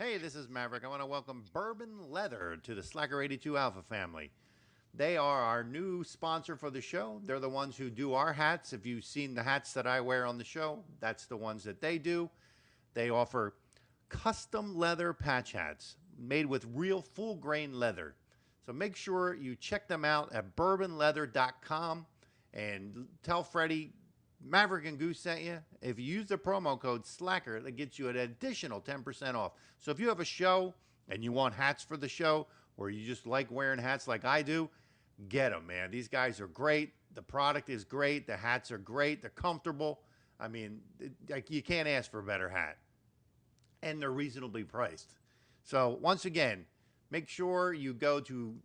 Hey, this is Maverick. I want to welcome Bourbon Leather to the Slacker82Alpha family. They are our new sponsor for the show. They're the ones who do our hats. If you've seen the hats that I wear on the show, that's the ones that they do. They offer custom leather patch hats made with real full grain leather. So make sure you check them out at bourbonleather.com and tell Freddie Maverick and Goose sent you. If you use the promo code Slacker, that gets you an additional 10% off. So if you have a show and you want hats for the show, or you just like wearing hats like I do, get them, man. These guys are great. The product is great. The hats are great. They're comfortable. I mean, you can't ask for a better hat. And they're reasonably priced. So once again, make sure you go to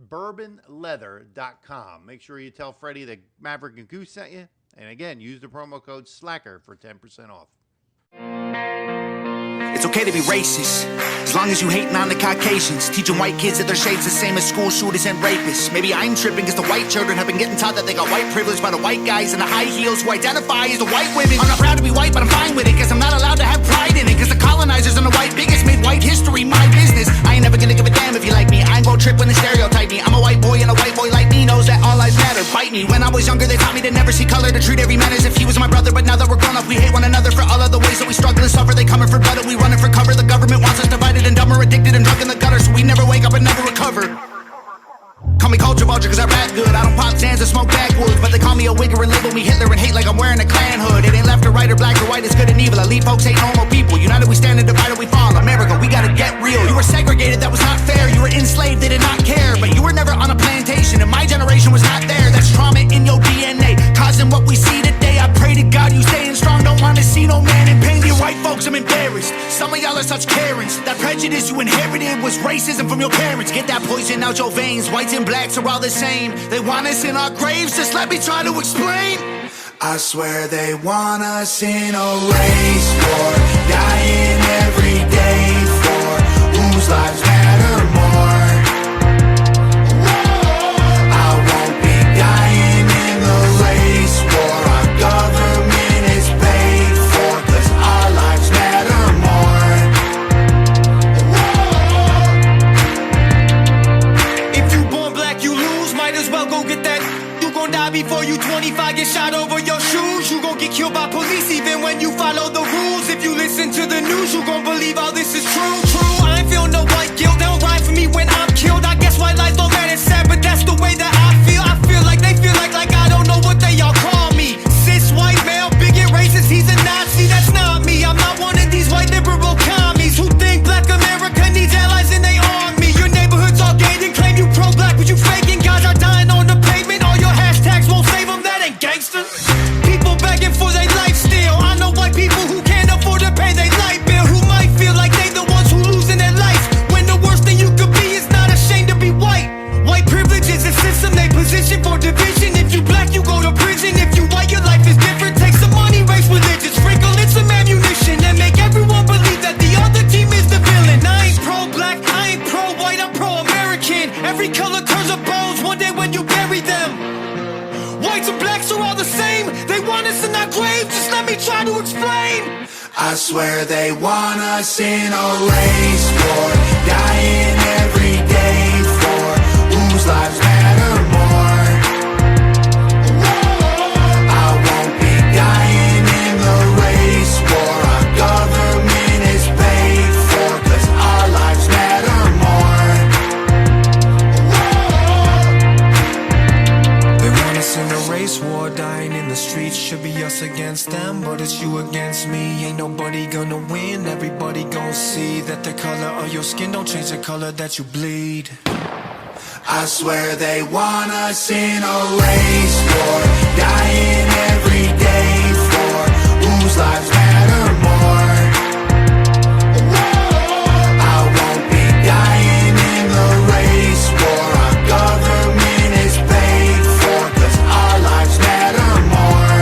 bourbonleather.com. Make sure you tell Freddie that Maverick and Goose sent you. And again, use the promo code SLACKER for 10% off. It's okay to be racist, as long as you hating on the Caucasians, teaching white kids that their shade's the same as school shooters and rapists. Maybe I'm tripping because the white children have been getting taught that they got white privilege by the white guys in the high heels who identify as the white women. I'm not proud to be white, but I'm fine with it, because I'm not allowed to have pride in it, because the colonizers and the white bigots made white history my business. I ain't never gonna give a damn if you like me. I ain't gon' trip when they stereotype me. I'm a white boy, and a white boy like me knows that all lives matter. Bite me. When I was younger, they taught me to never see color, to treat every man as if he was my brother. But now that we're grown up, we hate one another for all of the ways that we struggle and suffer. They coming for blood and we running for cover. The government wants us divided and dumber, addicted and drunk in the gutter, so we never wake up and never recover. Call me culture vulture cause I rap good. I don't pop Zans or smoke backwoods, but they call me a wigger and label me Hitler and hate like I'm wearing a Klan hood. It ain't left or right or black or white, it's good and evil. Elite folks ain't normal people. United we stand and divided we fall. America, we gotta get real. You were segregated, that was not fair. You were enslaved, they did not care. But you were never on a plantation and my generation was not there. That's trauma in your DNA, causing what we see today. I pray to God you staying strong, don't wanna see no man in pain. You white folks, I'm embarrassed. Some of y'all are such Karens. That prejudice you inherited was racism from your parents. Get that poison out your veins. Whites and blacks are all the same. They want us in our graves, just let me try to explain. I swear they want us in a race war, dying every day for whose lives matter more. I won't be dying in the race war. Our government is paid for, cause our lives matter more. If you born black, you lose. Might as well go get that. You gon' die before you 25, get shot over your shoes. You gon' get killed by police even when you follow the rules. If you listen to the news, you gon' believe all this is true. I ain't feel no white guilt. They don't ride for me when I'm killed. I guess white lies don't matter, sad, but that's the way that I feel. I feel like they feel like I don't know what they all call me. Cis white male, bigot, racist, he's a Nazi. That's not me. I'm not one of these white liberal commies who think black America needs allies in their army. Your neighborhood's all gated, claim you pro-black, but you faking. Guys are dying on the pavement. All your hashtags won't save them. That ain't gangster. People begging for their life still. I know white people who can't afford to pay their light bill, who might feel like they the ones who losing their life, when the worst thing you could be is not ashamed to be white. White privilege is a system they position for division. If you black, you go to prison. If you white, your life is different. Take some money, race religion, sprinkle in some ammunition, and make everyone believe that the other team is the villain. I ain't pro-black, I ain't pro-white, I'm pro-American. Every color turns to bones one day when you bury them. Whites and blacks are all the same. They want us in our graves, just let me try to explain. I swear they want us in a race war, dying every day for whose lives matter more. I won't be dying in the race war. Our government is paid for, cause our lives matter more. They want us in a race war, dying in the streets. Should be us against them, but it's you against me. Ain't nobody gonna win, everybody gon' see that the color of your skin don't change the color that you bleed. I swear they want us in a race war, dying every day for whose lives matter more. I won't be dying in the race war. Our government is paid for, cause our lives matter more.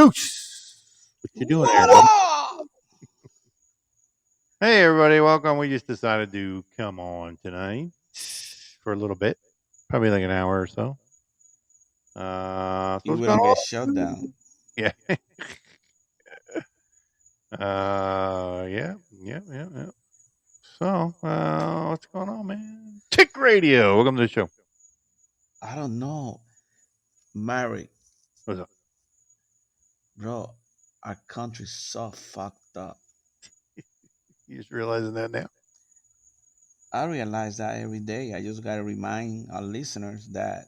Goose, what you doing there, buddy? Hey, everybody, welcome. We just decided to come on tonight for a little bit, probably like an hour or so. So You what's going wouldn't get on? shut down. Yeah. Yeah. So, what's going on, man? Tick Radio. Welcome to the show. I don't know. Mary, What's up? bro, our country's so fucked up. You just realizing that now? I realize that every day. I just gotta remind our listeners that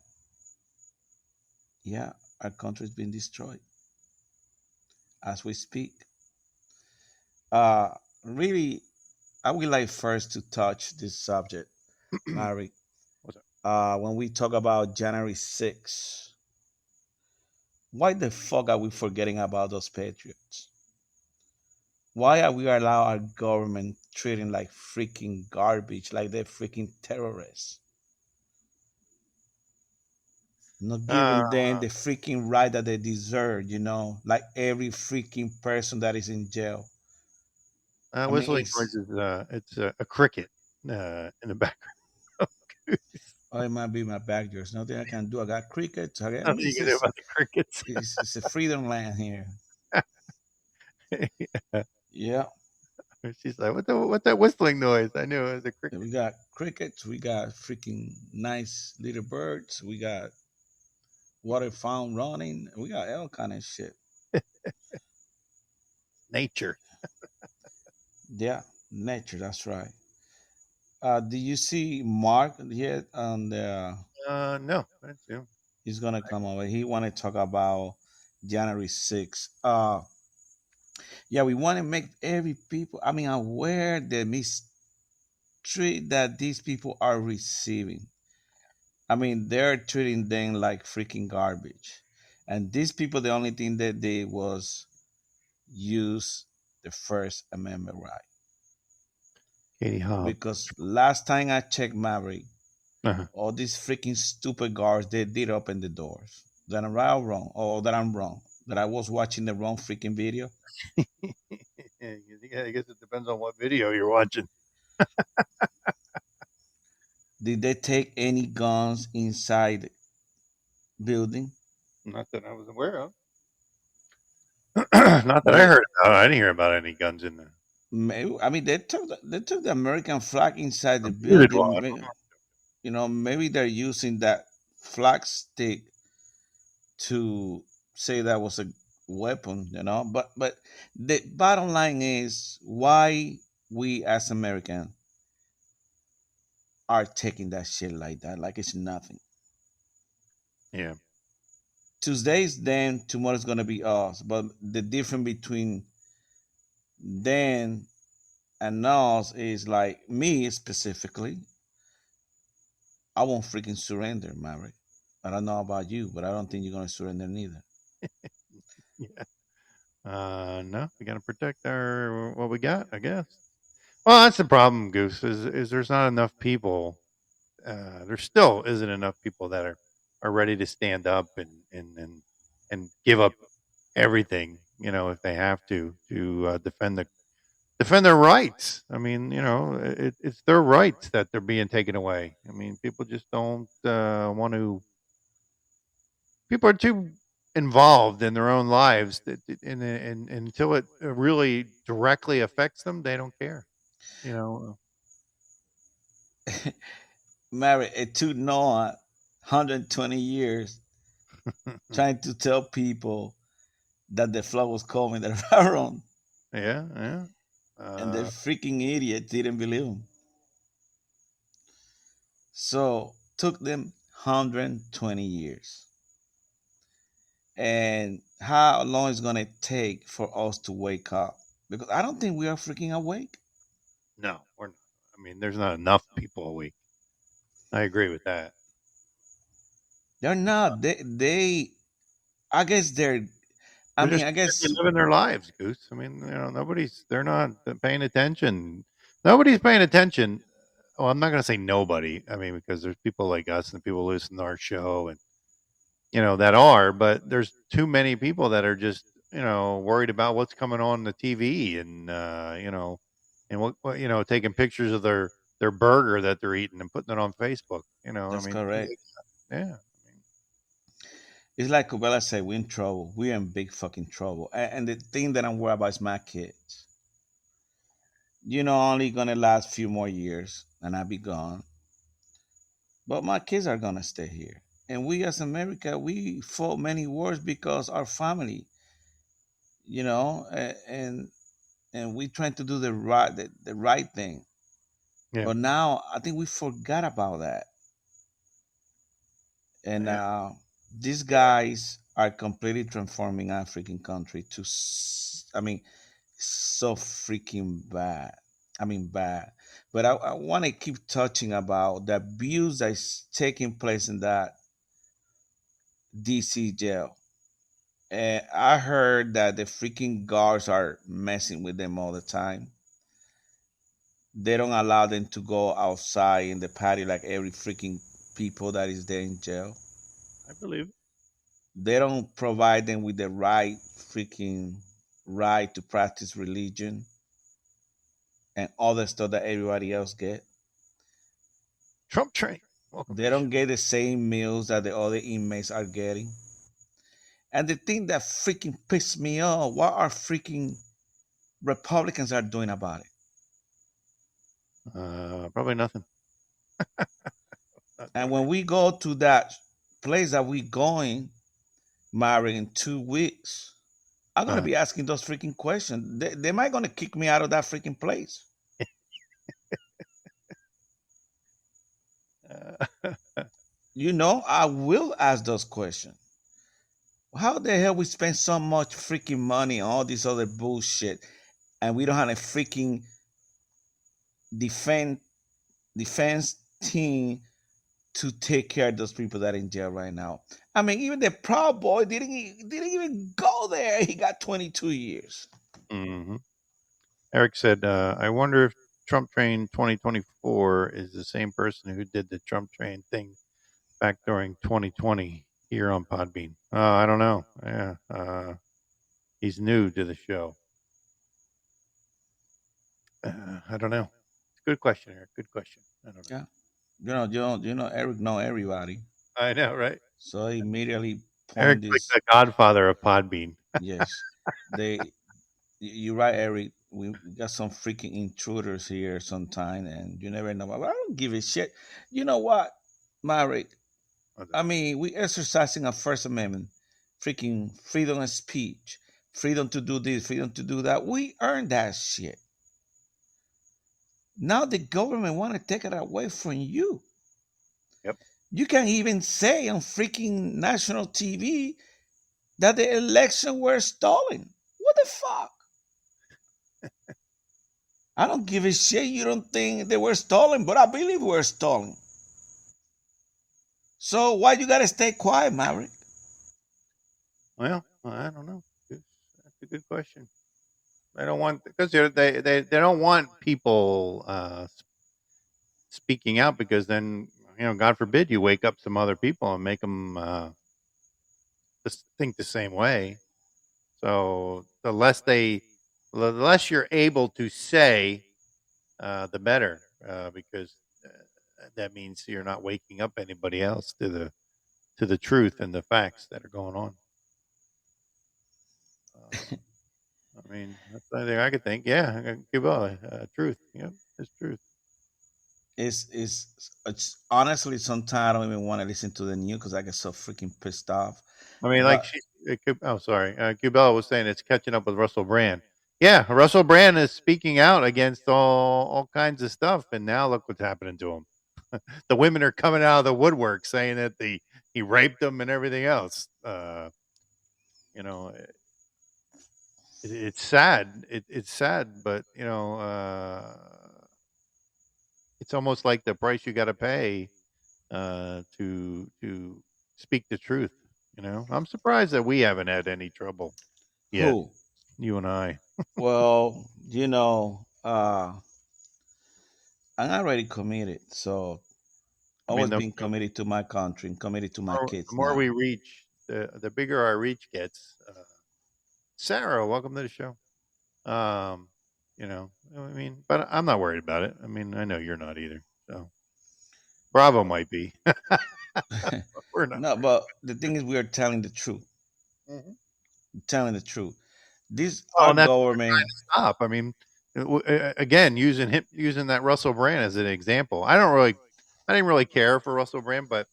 yeah, our country's been destroyed as we speak. Really, I would like first to touch this subject, Mary. What's up? When we talk about January 6th, why the fuck are we forgetting about those patriots? Why are we allow our government treating like freaking garbage, like they're freaking terrorists? Not giving them the freaking right that they deserve, like every freaking person that is in jail. I mean, Whistling noise is it's a cricket in the background. Oh, it might be my back. There's nothing I can do. I got crickets. Nothing you can do about the crickets. It's a freedom land here. Yeah. She's like, what's that whistling noise? I knew it was a cricket. We got crickets. We got freaking nice little birds. We got water fountain running. We got all kind of shit. Nature. Yeah, nature. That's right. Do you see Mark yet on the? No, I didn't see him. He's gonna come over. He want to talk about January 6th. Yeah, we want to make every people. I mean, aware the mistreat that these people are receiving. I mean, they're treating them like freaking garbage, and these people, the only thing that they did was use the First Amendment right. Katie Hobbs. Because last time I checked Maverick, Uh-huh. all these freaking stupid guards, they did open the doors. That I'm right or wrong, or that I'm wrong, that I was watching the wrong freaking video. Yeah, I guess it depends on what video you're watching. Did they take any guns inside the building? Not that I was aware of. Not that I heard about. I didn't hear about any guns in there. Maybe, I mean, they took the American flag inside the building. Maybe they're using that flag stick to say that was a weapon, But the bottom line is why we as Americans are taking that shit like that, like it's nothing. Yeah. Tuesday's them, tomorrow's gonna be us. But the difference between them and us is like me specifically. I won't freaking surrender, Maverick. I don't know about you, but I don't think you're gonna surrender neither. Yeah. No, we got to protect what we got, I guess. Well, that's the problem, Goose. Is there's not enough people. There still isn't enough people that are ready to stand up and give up everything, if they have to defend their rights. I mean, it's their rights that they're being taken away. I mean, people just don't want to. People are too involved in their own lives, and until it really directly affects them, they don't care. Mary, it took Noah 120 years trying to tell people that the flood was coming around. Yeah. And the freaking idiot didn't believe him. So took them 120 years. And how long is gonna take for us to wake up? Because I don't think we are freaking awake. No, we're not. I mean, there's not enough people awake. I agree with that. They're not. They I guess they're I guess living their lives, Goose. I mean, they're not paying attention. Nobody's paying attention. Well, I'm not going to say nobody. I mean, because there's people like us and people listen to our show and, that are, but there's too many people that are just worried about what's coming on the TV, and and taking pictures of their burger that they're eating and putting it on Facebook. I That's mean, things correct. like that. Yeah. I mean, It's like Kubela said, we're in trouble. We're in big fucking trouble. And the thing that I'm worried about is my kids. Only gonna last few more years and I'll be gone. But my kids are gonna stay here. And we as America, we fought many wars because our family, and we trying to do the right thing. yeah. But now I think we forgot about that. And Yeah. these guys are completely transforming African country to, I mean, so freaking bad. I mean, bad. But I want to keep touching about the abuse that's taking place in that DC jail. And I heard that the freaking guards are messing with them all the time. They don't allow them to go outside in the patio like every freaking people that is there in jail. I believe it. They don't provide them with the right freaking right to practice religion and all the stuff that everybody else get. Trump train. Welcome They to the don't show. get the same meals that the other inmates are getting. And the thing that freaking pissed me off, what our freaking Republicans are doing about it. Probably nothing. Not And doing when it. we go to that place that we going, Mary, in 2 weeks, I'm gonna Uh, be asking those freaking questions. They might gonna kick me out of that freaking place. uh, I will ask those questions. How the hell we spend so much freaking money on all this other bullshit and we don't have a freaking defense defense team to take care of those people that are in jail right now? I mean, even the Proud Boy didn't even go there. He got 22 years. mhm. Eric said, I wonder if Trump Train 2024 is the same person who did the Trump Train thing back during 2020 here on Podbean. I don't know. Yeah. He's new to the show. I don't know. It's a good question, Eric. Good question. I don't know. Yeah. Eric know everybody. I know, right? So he immediately point Eric's like this. the godfather of Podbean. Yes. You're right, Eric. We got some freaking intruders here sometime, and you never know. But I don't give a shit. You know what, Marek? I mean, we exercising our First Amendment, freaking freedom of speech, freedom to do this, freedom to do that. We earned that shit. Now the government want to take it away from you. Yep. You can't even say on freaking national TV that the election were stolen. What the fuck? I don't give a shit. You don't think they were stolen, but I believe we were stolen. So why you gotta stay quiet, Maverick? Well, I don't know. That's a good question. They don't want because they don't want people speaking out because then God forbid you wake up some other people and make them just think the same way. So the less you're able to say, the better, because that means you're not waking up anybody else to the truth and the facts that are going on. I mean, that's the only thing I could think. Yeah, I can give truth. Yep, it's truth. It's honestly sometimes I don't even want to listen to the news because I get so freaking pissed off. I mean, like But sorry, Cubella was saying it's catching up with Russell Brand. Yeah, Russell Brand is speaking out against all kinds of stuff, and now look what's happening to him. The women are coming out of the woodwork saying that he raped them and everything else. You know, it's sad. It's sad, but it's almost like the price you got to pay to speak the truth. I'm surprised that we haven't had any trouble yet. who? You and I. Well, I'm already committed, so I mean, always being committed to my country and committed to my the kids more now. we reach, the bigger our reach gets. Sarah, welcome to the show. Um, I mean, but I'm not worried about it. I mean, I know you're not either. So Bravo might be. We're not No, worried. but the thing is, we are telling the truth. Mhm. Telling the truth. This Well, our and that's government. stop. I mean, again, using that Russell Brand as an example. I didn't really care for Russell Brand, but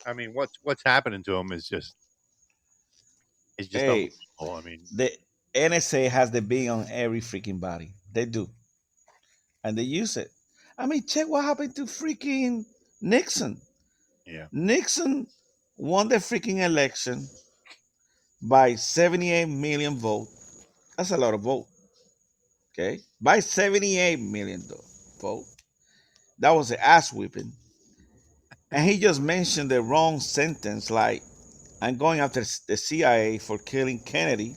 I mean, what's happening to him is just Hey, unbelievable. I mean, the NSA has the bean on every freaking body. They do, and they use it. I mean, check what happened to freaking Nixon. yeah, Nixon won the freaking election by 78 million votes. That's a lot of vote. Okay, by 78 million vote. That was an ass whipping, and he just mentioned the wrong sentence, like I'm going after the CIA for killing Kennedy,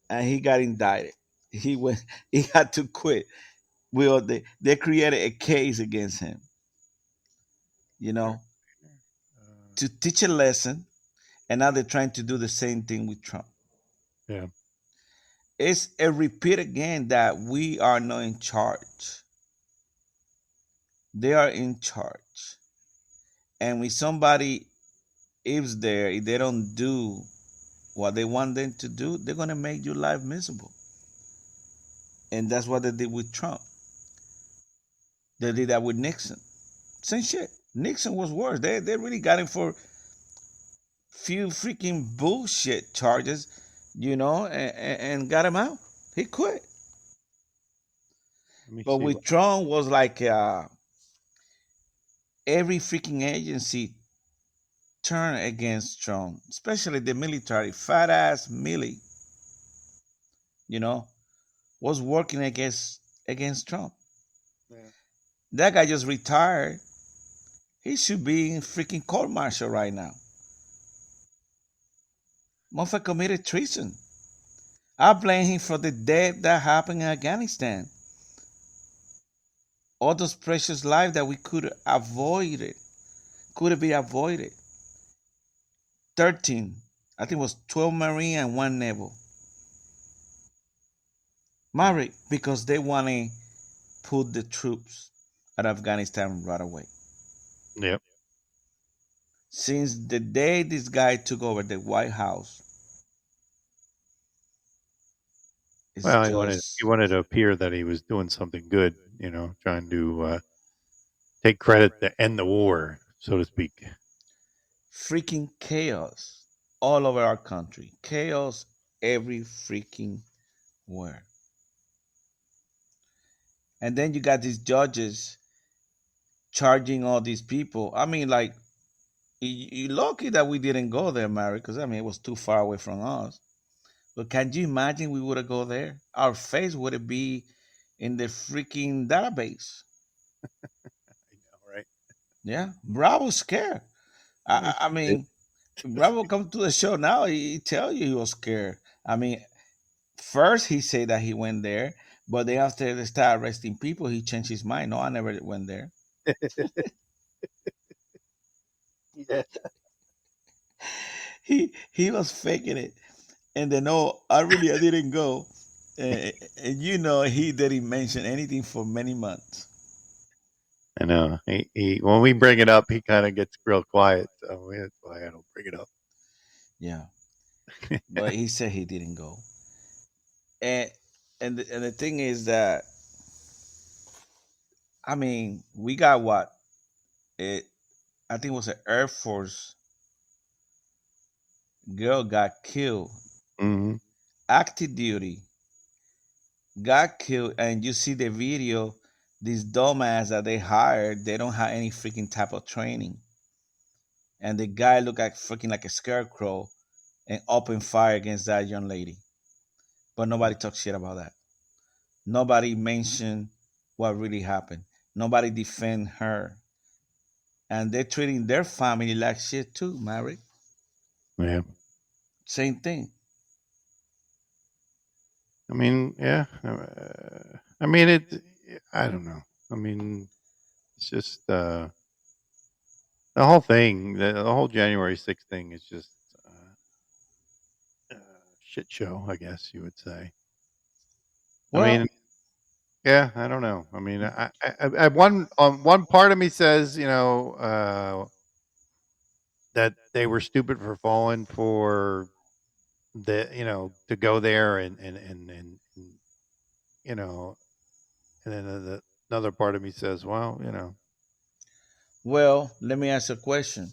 and he got indicted. He went. He had to quit. Well, they created a case against him, you all right. know, to teach a lesson, and now they're trying to do the same thing with Trump. Yeah. It's a repeat again that we are not in charge. They are in charge, and when somebody is there, if they don't do what they want them to do, they're gonna make your life miserable. And that's what they did with Trump. They did that with Nixon. Same shit. Nixon was worse. They really got him for few freaking bullshit charges, and got him out. He quit. Let me But see with what. Trump was like every freaking agency turned against Trump, especially the military. Fat ass Millie, you know, was working against Trump. Yeah. That guy just retired. He should be in freaking court martial right now. Motherfucker committed treason. I blame him for the death that happened in Afghanistan. All those precious lives that we could have been avoided. 13, I think it was 12 Marine and one Naval. Married because they want to put the troops at Afghanistan right away. Yep. Since the day this guy took over the White House, it's Well, he just wanted to appear that he was doing something good. Trying to take credit to end the war, so to speak. freaking chaos all over our country. Chaos every freaking where. And then you got these judges charging all these people. I mean, like, you lucky that we didn't go there, Mary, because I mean, it was too far away from us. But can you imagine we would have go there? Our face would have be in the freaking database. I know, right? Yeah, Bravo's scared. I mean, Bravo come to the show now. He tell you he was scared. I mean, first he said that he went there, but then after they start arresting people, he changed his mind. No, I never went there. Yeah. He was faking it, and then no, I didn't go. And he didn't mention anything for many months. I know. He when we bring it up, he kind of gets real quiet. So that's why I don't bring it up. Yeah, but he said he didn't go. And the thing is that I mean we got what it. I think it was an Air Force girl got killed, Hmm. active duty, got killed, and you see the video. These dumbass that they hired, they don't have any freaking type of training, and the guy looked like freaking like a scarecrow and opened fire against that young lady. But nobody talked shit about that. Nobody mentioned what really happened. Nobody defend her, and they're treating their family like shit too. Mary, Yeah. same thing. I mean, yeah. I mean, it. I don't know. I mean, it's just the whole thing. The whole January 6th thing is just uh, shit show, I guess you would say. I Well, mean, yeah, I don't know. I mean, I one on one part of me says, that they were stupid for falling for to go there and you know, and then another part of me says, well, well, let me ask a question.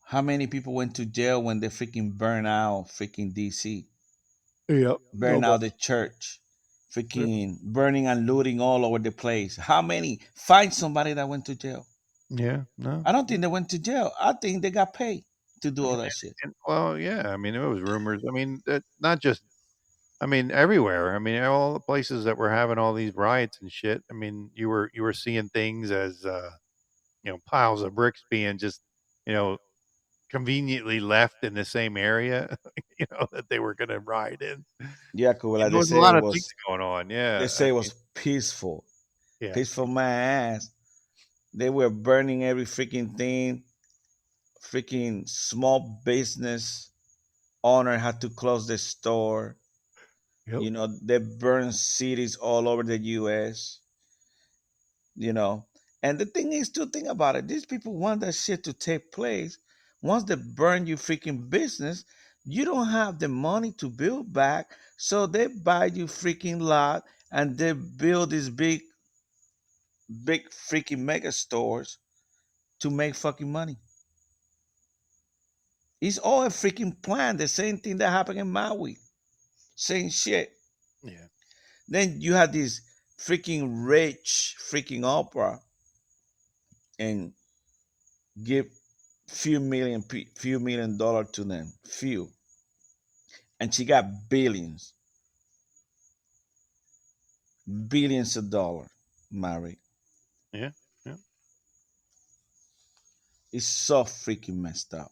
How many people went to jail when they freaking burn out freaking DC? yep, Burn nobody, out the church, freaking burning and looting all over the place. How many? Find somebody that went to jail. yeah, no. I don't think they went to jail. I think they got paid to do I all mean, that shit. well, yeah. I mean, it was rumors. I mean, that not just. I mean, everywhere. I mean, all the places that were having all these riots and shit. I mean, you were seeing things as piles of bricks being just you know conveniently left in the same area, that they were going to ride in. Yeah, cool. Like There was a lot of things going on. they Yeah, I say it mean, was peaceful. yeah, Peaceful my ass. They were burning every freaking thing. Freaking small business owner had to close the store. yep, They burn cities all over the US, you know. And the thing is to think about it, these people want that shit to take place. Once they burn your freaking business, you don't have the money to build back. So they buy you freaking lot and they build these big freaking mega stores to make fucking money. It's all a freaking plan. The same thing that happened in Maui. Same shit. yeah, Then you had this freaking rich freaking opera and give few million dollar to them. Few. And she got billions of dollars, Mary. yeah, yeah. It's so freaking messed up.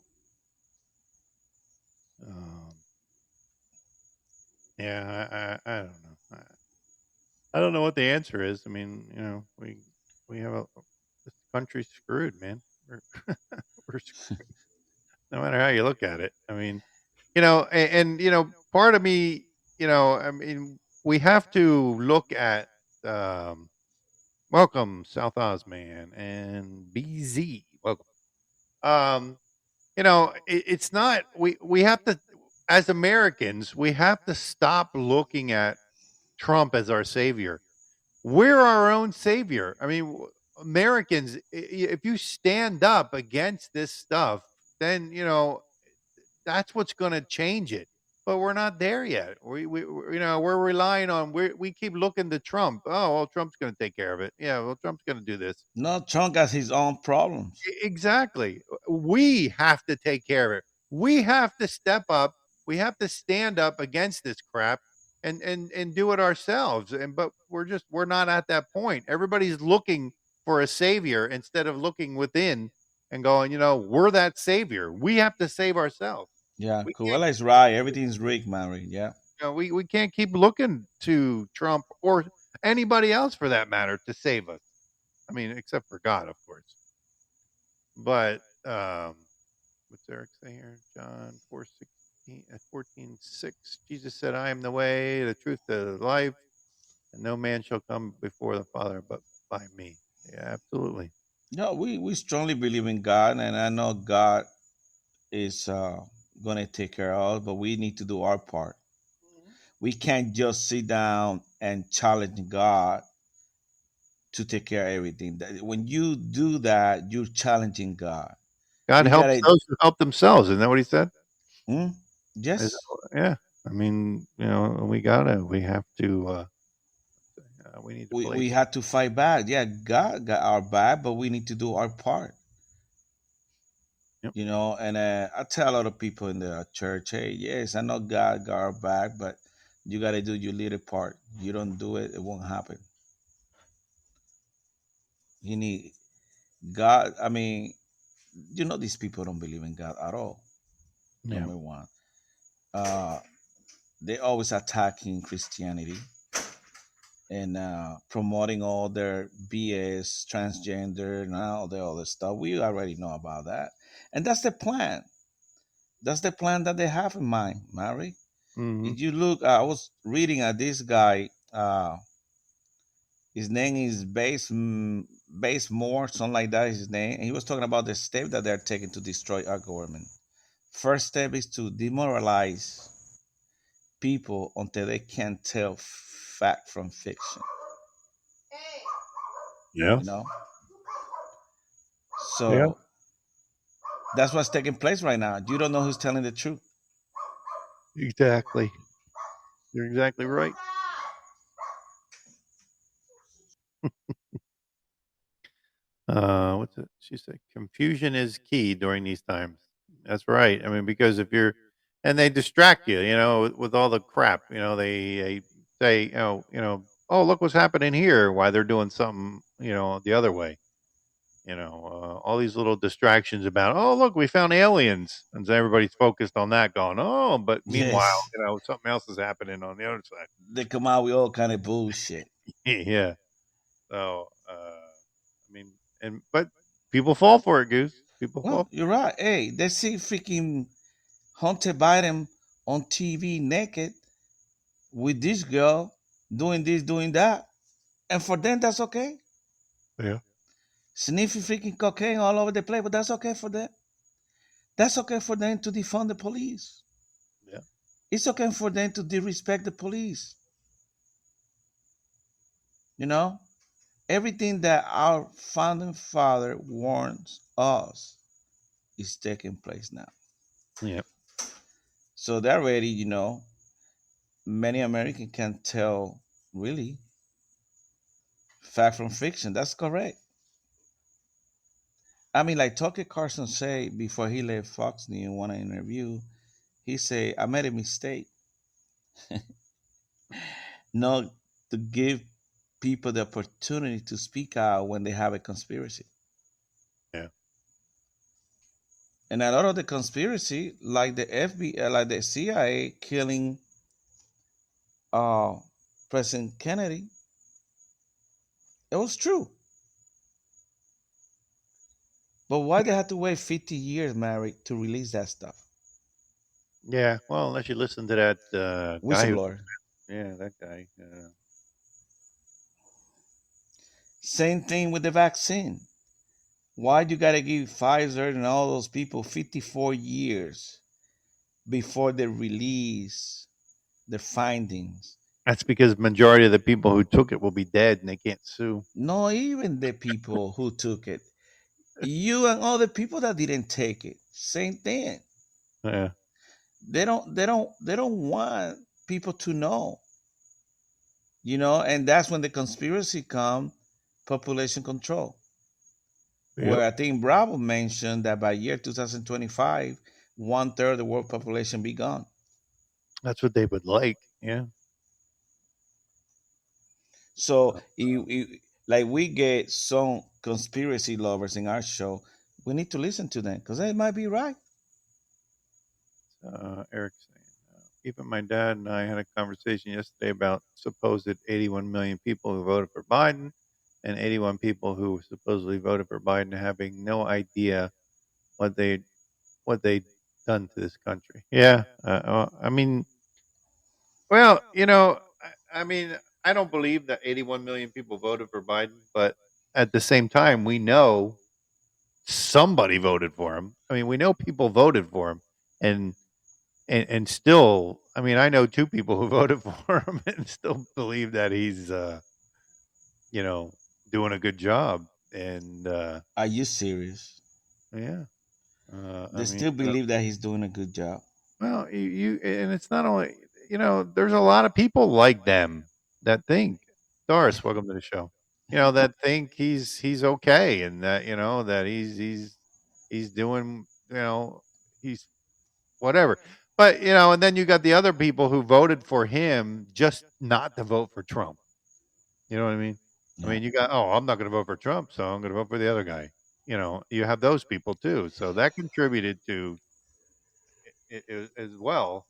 Um, yeah, I don't know. I don't know what the answer is. I mean, we have this country's screwed, man. We're we're screwed, no matter how you look at it. I mean, part of me, I mean, we have to look at welcome South Osman and BZ. Welcome. Um, it's not we have to as Americans, we have to stop looking at Trump as our savior. We're our own savior. I mean, Americans, if you stand up against this stuff, then that's what's going to change it. But we're not there yet. We're relying on we keep looking to Trump. Oh well, Trump's going to take care of it. Yeah, well, Trump's going to do this. No, Trump has his own problems. Exactly. We have to take care of it. We have to step up. We have to stand up against this crap and do it ourselves. But we're not at that point. Everybody's looking for a savior instead of looking within and going, we're that savior. We have to save ourselves. Yeah, We can't Cruella is right. Everything's rigged, Mary. Yeah. we can't keep looking to Trump or anybody else for that matter to save us. I mean, except for God, of course. But what's Eric say here? John 14:6. Jesus said, I am the way, the truth, the life, and no man shall come before the Father but by me. Yeah, absolutely. No, we strongly believe in God, and I know God is going to take care of us, but we need to do our part. We can't just sit down and challenge God to take care of everything. When you do that, you're challenging God. God You helps gotta, those who help themselves. Isn't that what he said? hmm? Is- Yes, yeah. I mean, we have to, we need to play. we had to fight back. Yeah, God got our back, but we need to do our part. Yep. And I tell a lot of people in the church, hey, yes, I know God got our back, but you got to do your little part. You don't do it, it won't happen. You need God. I mean, these people don't believe in God at all. Yeah. Number one, uh, they always attacking Christianity and promoting all their BS, transgender, and all the other stuff. We already know about that, and that's the plan. That's the plan that they have in mind, Mary. Hmm. If you look, I was reading at this guy. His name is Base Moore, something like that is his name. And he was talking about the step that they're taking to destroy our government. First step is to demoralize people until they can't tell fact from fiction. Yeah. You know, Yeah. so that's what's taking place right now. You don't know who's telling the truth. Exactly. You're exactly right. What's it? She said, confusion is key during these times. That's right. I mean, because if you're, and they distract you, with all the crap, they say, oh, look what's happening here. Why they're doing something, the other way. All these little distractions about, oh, look, we found aliens. And so everybody's focused on that going, oh, but meanwhile, Yes, something else is happening on the other side. they come out with all kind of bullshit. Yeah. So, I mean, but people fall for it, Goose. People fall. Well, you're right. Hey, they see freaking Hunter Biden on TV naked with this girl doing this, doing that, and for them that's okay. Yeah. Sniffing freaking cocaine all over the place, but that's okay for them. That's okay for them to defund the police. Yeah. It's okay for them to disrespect the police. You know, everything that our founding father warns us is taking place now. Yeah. So they're ready, many Americans can tell really fact from fiction. That's correct. I mean, like Tucker Carlson said before he left Fox News in one interview, he said, I made a mistake. Not to give people the opportunity to speak out when they have a conspiracy. Yeah. And a lot of the conspiracy, like the FBI, like the CIA killing uh, President Kennedy, it was true. But why they had to wait 50 years, Mary, to release that stuff? Yeah. Well, unless you listen to that guy who, Whistleblower. yeah, that guy. Same thing with the vaccine. Why do you gotta give Pfizer and all those people 54 years before they release the findings? That's because majority of the people who took it will be dead and they can't sue. Not even the people who took it. You and all the people that didn't take it. Same thing. Yeah. They don't want people to know. And that's when the conspiracy come, population control. Yep. Where I think Bravo mentioned that by year 2025, 1/3 of the world population be gone. That's what they would like. Yeah. So, like we get some conspiracy lovers in our show, we need to listen to them because they might be right. Eric saying, even my dad and I had a conversation yesterday about supposed 81 million people who voted for Biden and 81 people who supposedly voted for Biden having no idea what they done to this country. Yeah. I mean, well, I mean, I don't believe that 81 million people voted for Biden, but at the same time, we know somebody voted for him. I mean, we know people voted for him, and and still, I mean, I know two people who voted for him and still believe that he's, you know, doing a good job. And Are you serious? yeah, I They mean, still believe that he's doing a good job. well, and it's not only, there's a lot of people like them that think. Doris, welcome to the show. That think he's okay, and that that he's doing, he's whatever. But and then you got the other people who voted for him just not to vote for Trump. You know what I mean? I Yeah. mean, you got, oh, I'm not going to vote for Trump, so I'm going to vote for the other guy. You have those people too, so that contributed to it as well.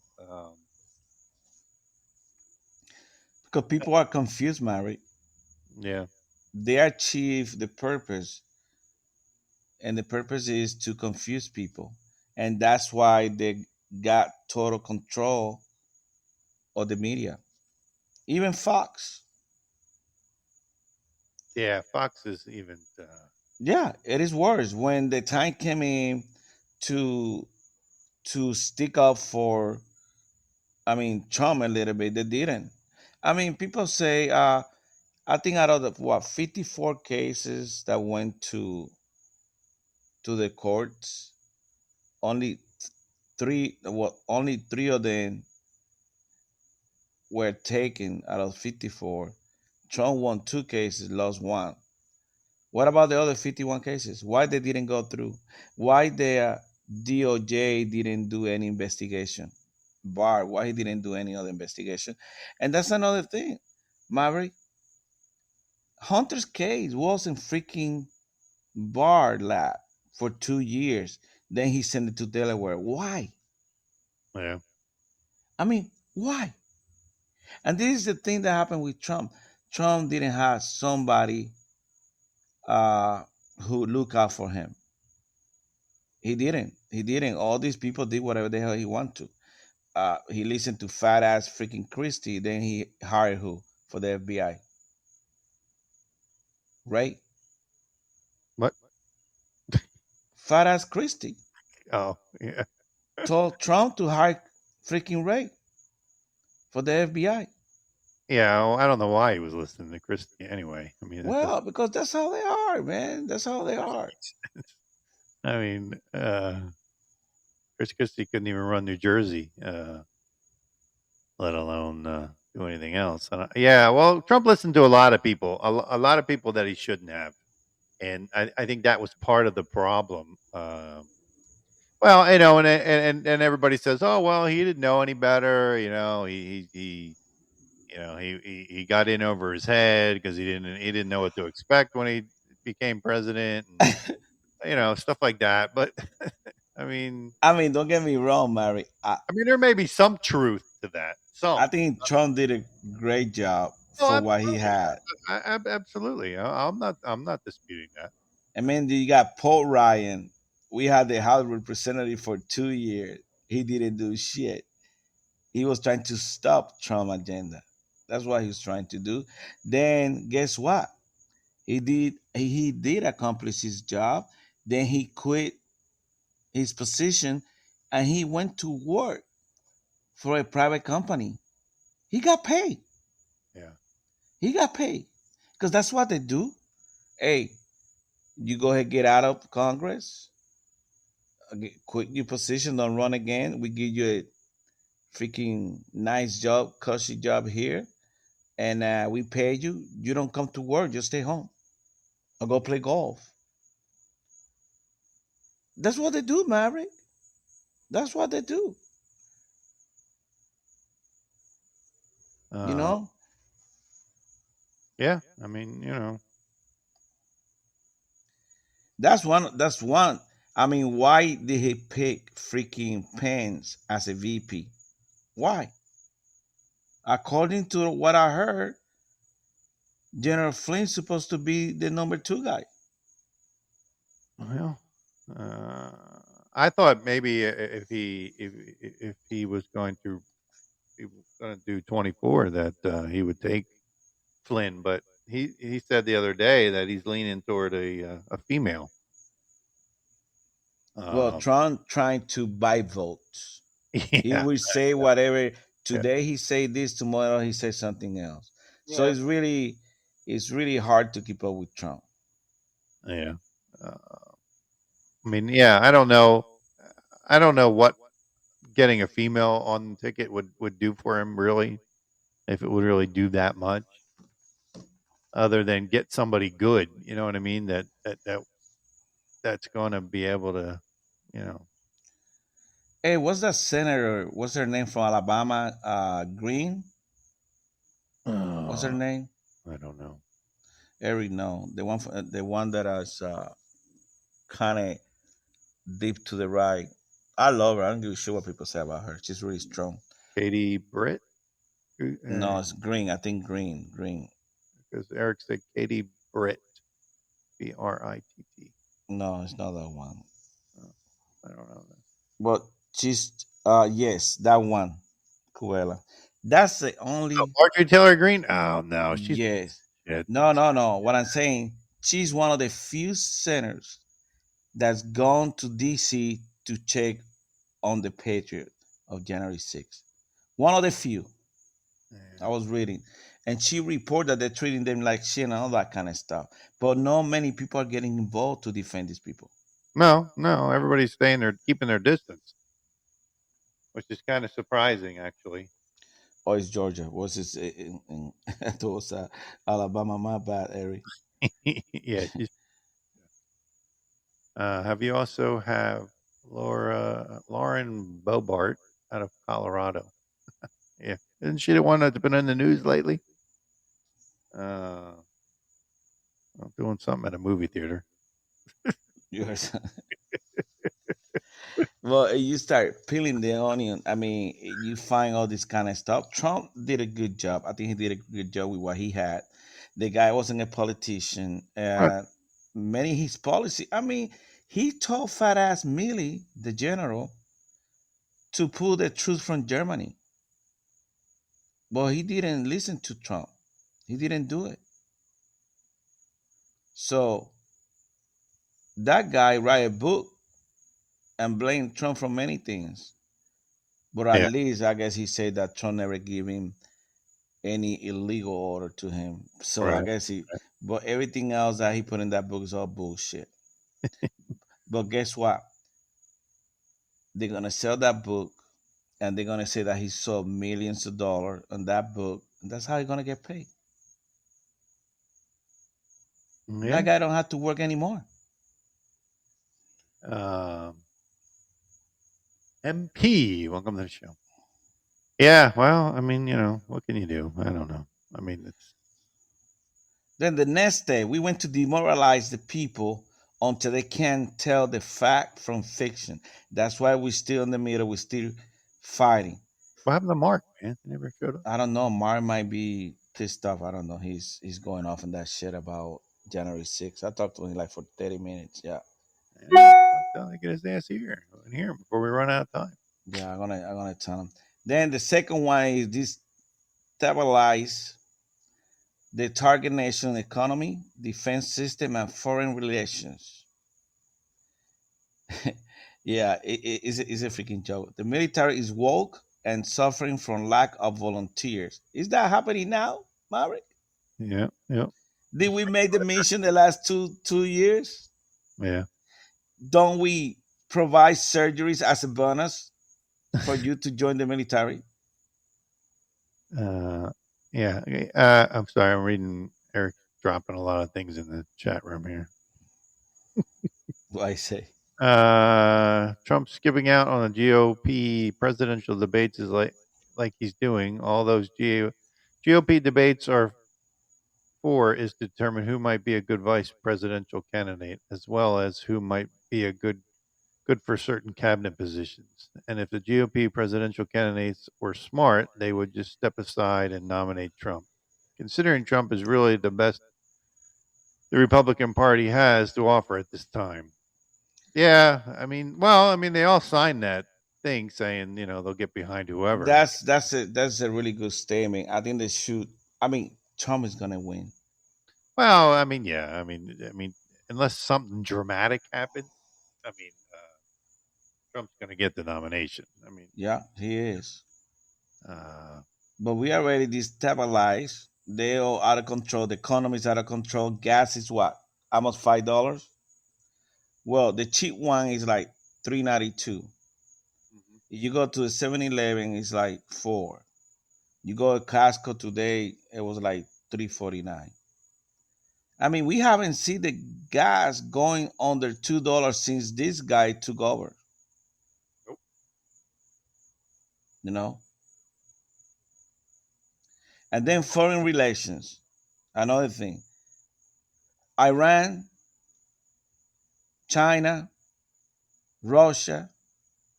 Because people are confused, Mary. Yeah, They achieve the purpose, and the purpose is to confuse people. and that's why they got total control of the media. Even Fox. Yeah, Fox is even. Yeah, it is worse. When the time came in to stick up for, I mean, Trump a little bit, they didn't. I mean, people say, I think out of the 54 cases that went to the courts, only only three of them were taken out of 54. Trump won two cases, lost one. What about the other 51 cases? Why they didn't go through? Why the DOJ didn't do any investigation? Barr, why he didn't do any other investigation? And that's another thing, Maverick. Hunter's case was in freaking Barr lab for 2 years. Then he sent it to Delaware. Why? Yeah. I mean, why? And this is the thing that happened with Trump. Trump didn't have somebody uh, who look out for him. He didn't. He didn't. All these people did whatever the hell he wanted to. He listened to fat ass freaking Christie. Then he hired who for the FBI? Right? What? Fat ass Christie Oh, yeah. told Trump to hire freaking Ray for the FBI. Yeah, well, I don't know why he was listening to Christie anyway. I mean, Well, because that's how they are, man. That's how they are. I mean, Chris Christie couldn't even run New Jersey, let alone do anything else. Yeah, well, Trump listened to a lot of people, a lot of people that he shouldn't have, and I think that was part of the problem. Well, and everybody says, oh, well, he didn't know any better. He got in over his head because he didn't know what to expect when he became president, and stuff like that. But I mean, I mean, don't get me wrong, Mary. there may be some truth to that. I Some. think Trump did a great job Oh, for what he absolutely. had. Absolutely. I'm not disputing that. I mean, you got Paul Ryan. We had the House representative for 2 years. He didn't do shit. He was trying to stop Trump agenda. That's what he was trying to do. Then guess what? He did accomplish his job. Then he quit his position and he went to work for a private company. He got paid. Yeah. He got paid. Because that's what they do. Hey, you go ahead, get out of Congress, quit your position, don't run again. We give you a freaking nice job, cushy job here, and we pay you. You don't come to work, just stay home or go play golf. That's what they do, Maverick. That's what they do. You Uh, know, yeah. I mean, that's one. That's one. I mean, why did he pick freaking Pence as a VP? Why? According to what I heard, General Flynn's supposed to be the number two guy. well, uh, I thought maybe if he was going to do 24, that he would take Flynn, but he said the other day that he's leaning toward a female. Well, Um, Trump trying to buy votes. He yeah, will say whatever. Today he say this, tomorrow he say something else. So yeah, it's really hard to keep up with Trump. yeah. I mean, yeah. I don't know. I don't know what getting a female on the ticket would do for him, really, if it would really do that much, other than get somebody good. You know what I mean? That's going to be able to, you know. Hey, what's that senator? What's her name from Alabama? Green. What's her Uh, name? I don't know. Eric, no, the one that is kind of deep to the right. I love her. I don't give a shit what people say about her. She's really strong. Katie Britt, No, it's Green. I think Green. Green. because Eric said Katie Britt, Britt. No, it's not that one. Oh, I don't know. But she's yes, that one, Cruella. That's the Oh, only Marjorie Taylor Greene? Oh no, she's yes. shit. No, no, no. What I'm saying, she's one of the few senators that's gone to DC to check on the Patriot of January 6th. One of the few. I was reading. And she reported that they're treating them like shit and all that kind of stuff. But not many people are getting involved to defend these people. No, no, everybody's staying there, keeping their distance, which is kind of surprising, actually. Or it's Georgia. Was this in it was Alabama? My bad, Eric. Yeah, she's. Have you also have Lauren Bobart out of Colorado? Yeah, isn't she the one that's been in the news lately? Uh, doing something at a movie theater. Yours. Well, you start peeling the onion. I mean, you find all this kind of stuff. Trump did a good job. I think he did a good job with what he had. The guy wasn't a politician. Right. Many his policy. I mean, he told fat ass Milley, the general, to pull the troops from Germany, but he didn't listen to Trump. He didn't do it. So that guy write a book and blame Trump for many things. But at Yeah, least I guess he said that Trump never gave him any illegal order to him. So I right. guess he, but everything else that he put in that book is all bullshit. But guess what? They're gonna sell that book, and they're gonna say that he sold millions of dollars on that book, and that's how he's gonna get paid. That Yeah. guy don't have to work anymore. Um, MP, welcome to the show. Yeah, well, I mean, what can you do? I don't know. I mean, it's Then the next day, we went to demoralize the people until they can't tell the fact from fiction. That's why we're still in the middle. We're still fighting. what happened to Mark, man? He never showed up. I don't know. Mark might be pissed off. I don't know. He's going off on that shit about January 6th. I talked to him like for 30 minutes. Yeah. Yeah, tell him to get his ass here and here before we run out of time. Yeah, I'm gonna tell him. Then the second one is destabilize the target nation economy, defense system, and foreign relations. Yeah, it's a freaking joke. The military is woke and suffering from lack of volunteers. Is that happening now, Maverick? Yeah, yeah, Did we make the mission the last two years? yeah. Don't we provide surgeries as a bonus for you to join the military? Uh, yeah. Okay, I'm sorry. I'm reading Eric dropping a lot of things in the chat room here. What I say. Trump skipping out on the GOP presidential debates is like he's doing. All those GOP debates are for is to determine who might be a good vice presidential candidate, as well as who might be a good for certain cabinet positions. And if the GOP presidential candidates were smart, they would just step aside and nominate Trump. Considering Trump is really the best the Republican Party has to offer at this time. Yeah, I mean, they all signed that thing saying, they'll get behind whoever. That's a really good statement. I think they should. I mean, Trump is gonna win. Well, I mean, yeah, unless something dramatic happens, I mean, Trump's going to get the nomination. Yeah, he is. Uh, But we already destabilized. They all out of control. The economy is out of control. Gas is what? Almost $5. Well, the cheap one is like 3.92. If you go to the 7-Eleven, it's like 4. You go to Costco today, it was like 3.49. I mean, we haven't seen the gas going under $2 since this guy took over. Nope. You know? And then foreign relations. Another thing. Iran, China, Russia,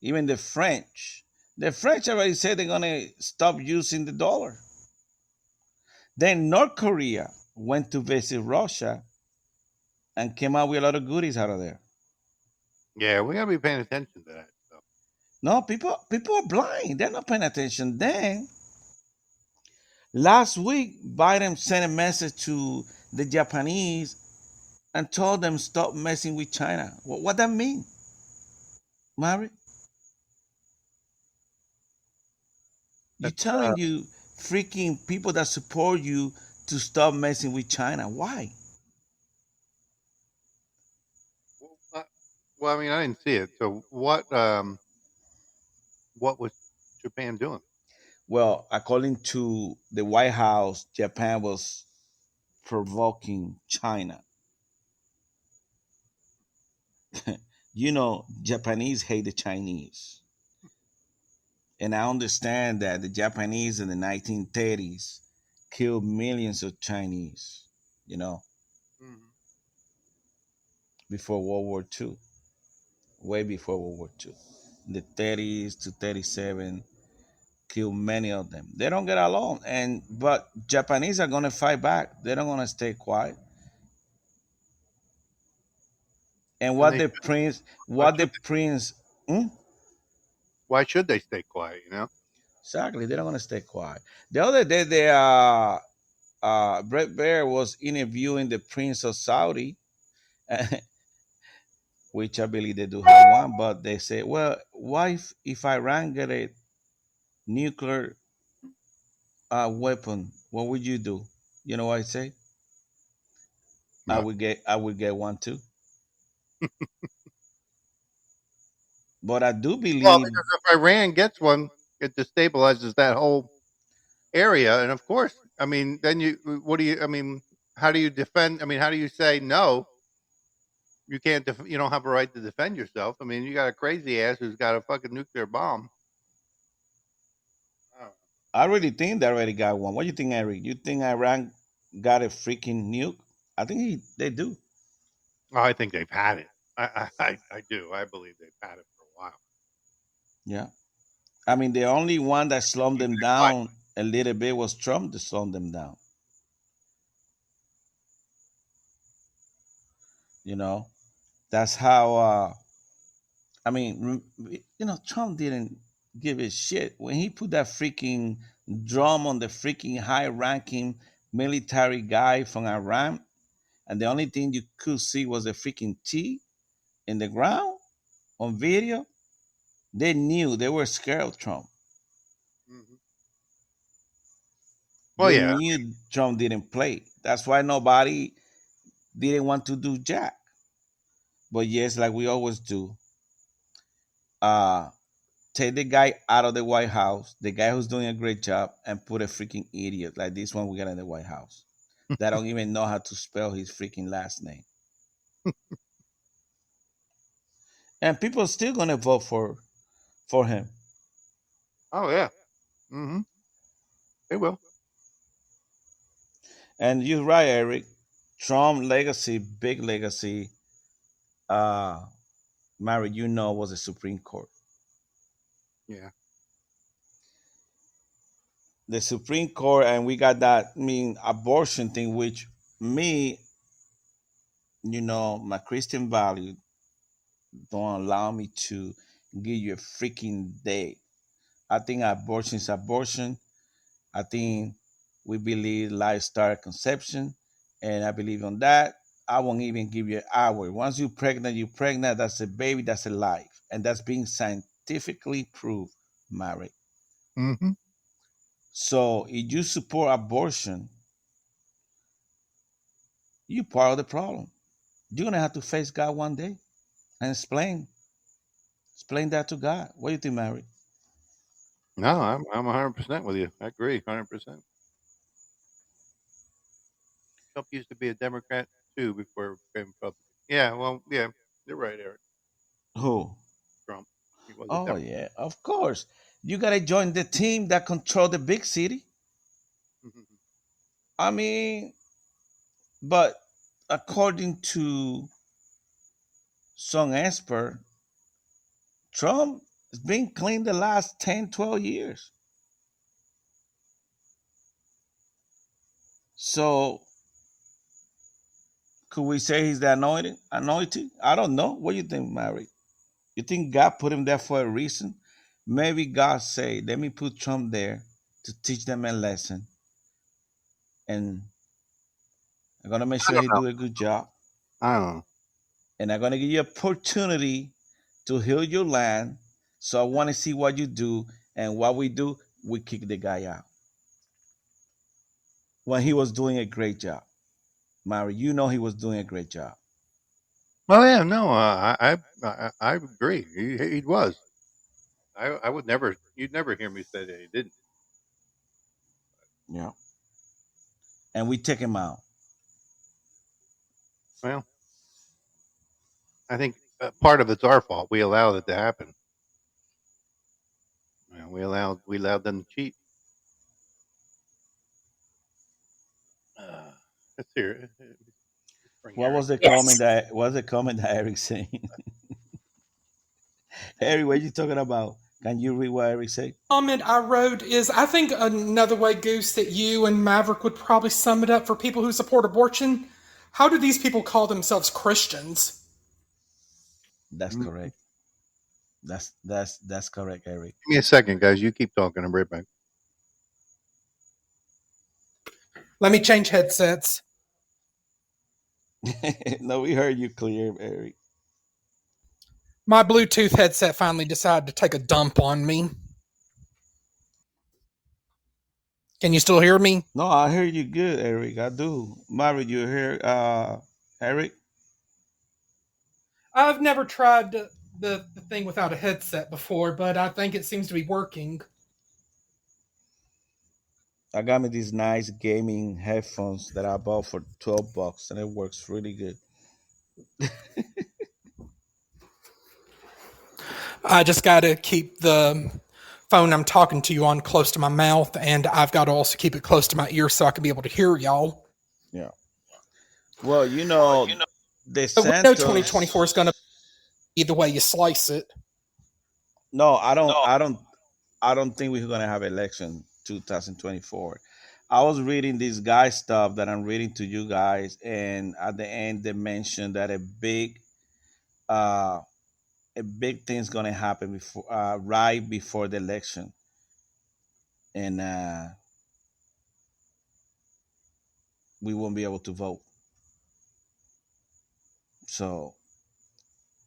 even the French. The French already said they're going to stop using the dollar. Then North Korea went to visit Russia and came out with a lot of goodies out of there. yeah, we got to be paying attention to that stuff. No, people are blind. They're not paying attention. Then last week, Biden sent a message to the Japanese and told them stop messing with China. What that mean, Mary? You That's telling you freaking people that support you to stop messing with China? Why? well, well, I mean, I didn't see it. So what was Japan doing? Well, according to the White House, Japan was provoking China. You know, Japanese hate the Chinese. And I understand that the Japanese in the 1930s killed millions of Chinese, you know, Mhm. before World War II, way before World War II. In the 30s to 37, killed many of them. They don't get along. But Japanese are gonna fight back. They're not gonna stay quiet. And And what they the should. prince, Why what the should they? prince, hmm? Why should they stay quiet? You know. Exactly, they're not gonna stay quiet. The other day, Brett Bear was interviewing the Prince of Saudi, which I believe they do have one, but they say, well, why if Iran get a nuclear weapon, what would you do? You know what I say? Not. I would get one too. But I do Well, believe because if Iran gets one, it destabilizes that whole area, and of course, I mean, then you. What do you? I mean, how do you defend? I mean, how do you say no? You can't. You don't have a right to defend yourself. I mean, you got a crazy ass who's got a fucking nuclear bomb. Oh, I really think they already got one. What do you think, Eric? You think Iran got a freaking nuke? I think they do. I think they've had it. I do. I believe they've had it for a while. Yeah. I mean, the only one that slowed Keep them it quiet. down a little bit was Trump to slow them down. You know, that's how. I mean, Trump didn't give a shit when he put that freaking drum on the freaking high-ranking military guy from Iran, and the only thing you could see was a freaking T in the ground on video. They knew they were scared of Trump. Mhm. Well, They yeah. knew Trump didn't play. That's why nobody didn't want to do jack. But yes, like we always do, uh, take the guy out of the White House, the guy who's doing a great job, and put a freaking idiot like this one we got in the White House that don't even know how to spell his freaking last name. And people are still gonna vote for him. Oh yeah. Hmm. They will. And you're right, Eric. Trump legacy, big legacy, uh, Mary, was the Supreme Court. Yeah. The Supreme Court, and we got that, I mean, abortion thing, which me, my Christian value don't allow me to give you a freaking day. I think abortion is abortion. I think we believe life starts at conception, and I believe on that. I won't even give you an hour. Once you're pregnant, you're pregnant. That's a baby. That's a life, and that's being scientifically proved, Mary. Hmm. So if you support abortion, you're part of the problem. You're gonna have to face God one day and explain that to God. What do you think, Mary? No, I'm 100% with you. I agree, 100%. Trump used to be a Democrat too before he became Republican. Yeah, well, yeah, you're right, Eric. Who? Trump, he was a Oh Democrat. yeah, of course. You gotta join the team that control the big city. I mean, but according to some expert, Trump has been clean the last 10, 12 years. So could we say he's the anointed? Anointed? I don't know. What do you think, Mary? You think God put him there for a reason? Maybe God say, let me put Trump there to teach them a lesson, and I'm gonna make I sure don't he know. do a good job, I don't know. and I'm gonna give you opportunity to heal your land. So I want to see what you do, and what we do, we kick the guy out when he was doing a great job. Mary, you know he was doing a great job. Oh yeah, no, I agree. He was. I would never. You'd never hear me say that he didn't. Yeah, and we take him out. Well, I think part of it's our fault. We allowed it to happen. You know, we allowed them to cheat. Let's hear it. Let's bring What Eric. was the comment Yes. that what was the comment that Eric saying? Eric, what you talking about? Can you read what Eric said? Comment I wrote is I think another way, Goose, that you and Maverick would probably sum it up for people who support abortion. How do these people call themselves Christians? That's Mm, correct. That's correct, Eric. Give me a second, guys. You keep talking. I'm right back. Let me change headsets. No, we heard you clear, Eric. My Bluetooth headset finally decided to take a dump on me. Can you still hear me? No, I hear you good, Eric. I do. Mary, you hear Eric? I've never tried the thing without a headset before, but I think it seems to be working. I got me these nice gaming headphones that I bought for $12, and it works really good. I just got to keep the phone I'm talking to you on close to my mouth, and I've got to also keep it close to my ear so I can be able to hear y'all. Yeah. Well, the But we know Santos. 2024 is going to be the way you slice it. No, I don't think we're gonna have election 2024. I was reading this guy stuff that I'm reading to you guys, and at the end they mentioned that uh a big thing's gonna happen before right before the election, and we won't be able to vote. So,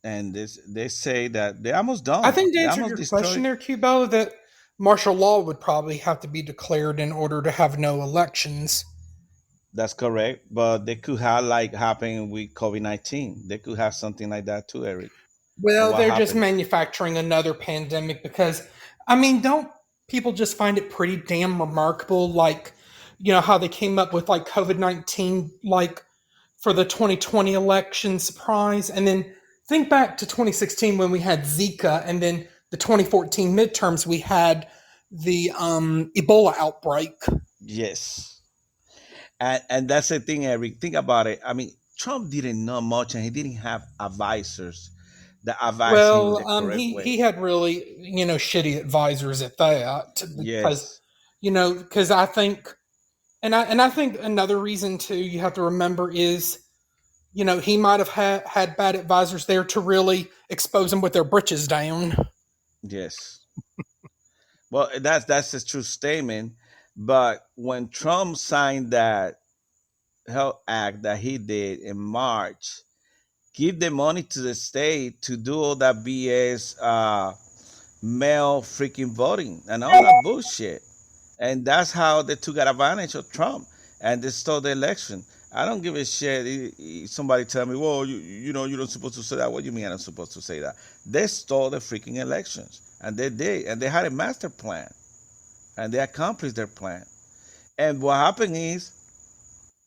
and they say that they're almost I done. think to They answer almost your question destroyed. there, Cubo, that martial law would probably have to be declared in order to have no elections. That's correct, but they could have like happen with COVID-19. They could have something like that too, Eric. And Well, what they're just happened? manufacturing another pandemic because, I mean, don't people just find it pretty damn remarkable? Like, how they came up with like COVID-19, like for the 2020 election surprise. And then think back to 2016 when we had Zika, and then the 2014 midterms, we had the Ebola outbreak. Yes, and that's the thing, Eric. Think about it. I mean, Trump didn't know much, and he didn't have advisors that advised him Well, the correct he way. had really shitty advisors at that because Yes, because I think and I think another reason too you have to remember is he might have had bad advisors there to really expose them with their britches down. yes. Well, that's a true statement. But when Trump signed that Health Act that he did in March, give the money to the state to do all that BS mail freaking voting and all that bullshit. And that's how they took advantage of Trump and they stole the election. I don't give a shit. Somebody tell me, well, you're not supposed to say that. What do you mean I'm not supposed to say that? They stole the freaking elections, and they did, and they had a master plan, and they accomplished their plan. And what happened is,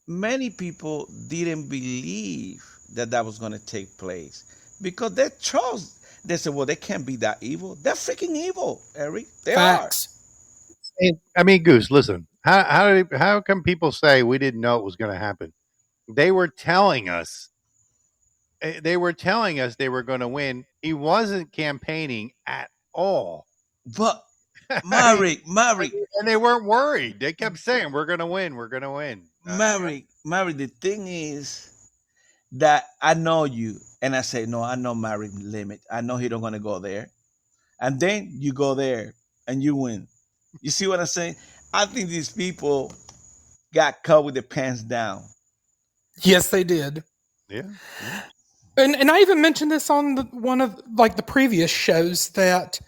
many people didn't believe that that was going to take place because they trust. They said, well, they can't be that evil. They're freaking evil, Eric. They are. Facts. I mean, Goose, listen. How come people say we didn't know it was going to happen? They were telling us. They were telling us they were going to win. He wasn't campaigning at all. But I mean, Maverick, and they weren't worried. They kept saying, "We're going to win. We're going to win." Maverick, the thing is that I know you, and I say, no, I know Maverick limit. I know he don't gonna go there. and then you go there and you win. You see what I'm saying? I think these people got caught with their pants down. Yes, they did. Yeah. And I even mentioned this on one of like the previous shows that,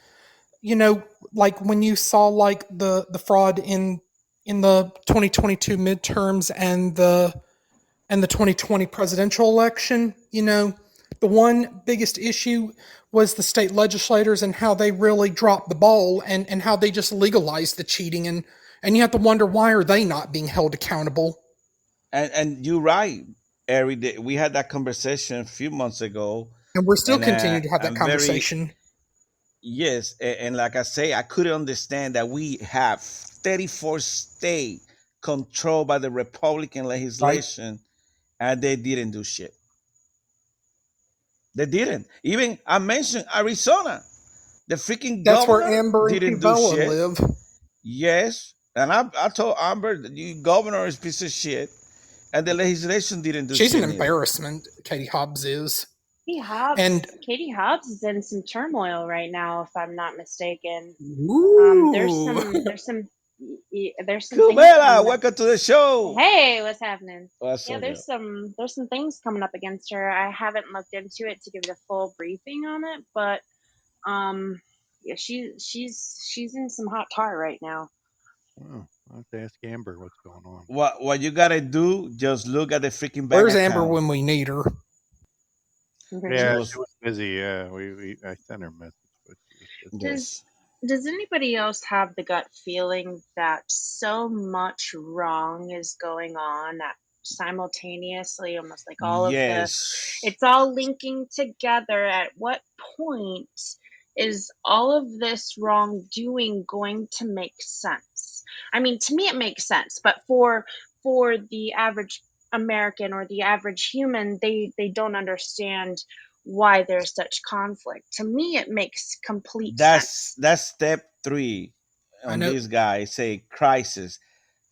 you know, like when you saw like the fraud in the 2022 midterms and the 2020 presidential election, you know, the one biggest issue was the state legislators and how they really dropped the ball and how they just legalized the cheating, and you have to wonder, why are they not being held accountable? And you're right, Eric. We had that conversation a few months ago, And we're still and continuing to have that I'm conversation. Yes, and like I say, I couldn't understand that we have 34 states controlled by the Republican legislation, and they didn't do shit. They didn't. Even I mentioned Arizona. The freaking That's where governor Amber and didn't do Cubella shit. live. Yes, and I told Amber, you governor is a piece of shit, and the legislation didn't do shit. She's an embarrassment, Katie Hobbs is. Katie Hobbs is in some turmoil right now, if I'm not mistaken. There's some Cubella, welcome to the show. Hey, what's happening? What's yeah, up, there's some things coming up against her. I haven't looked into it to give the full briefing on it, but yeah, she's in some hot tar right now. Oh, I'll have to ask Amber what's going on. What you gotta do? Just look at the freaking bank Where's account. Amber when we need her? Yeah, she was busy. Yeah, I sent her a message. But Does anybody else have the gut feeling that so much wrong is going on simultaneously, almost like all of this? It's all linking together. At what point is all of this wrongdoing going to make sense? I mean, to me, it makes sense, but for the average American or the average human, they don't understand why there's such conflict. To me, it makes complete sense. That's step 3 on this guy. Say crisis.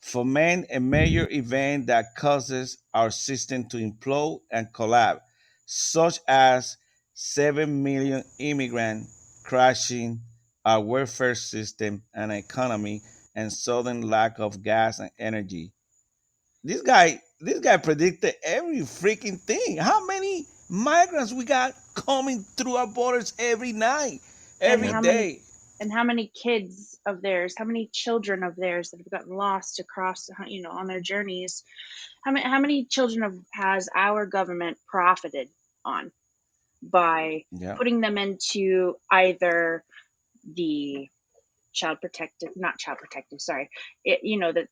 For men, a major event that causes our system to implode and collapse, such as 7 million immigrants crashing our welfare system and economy, and sudden lack of gas and energy. This guy predicted every freaking thing. How many migrants we got coming through our borders every night, every day? And how many kids of theirs, how many children of theirs that have gotten lost across, on their journeys? How many children has our government profited on by putting them into either the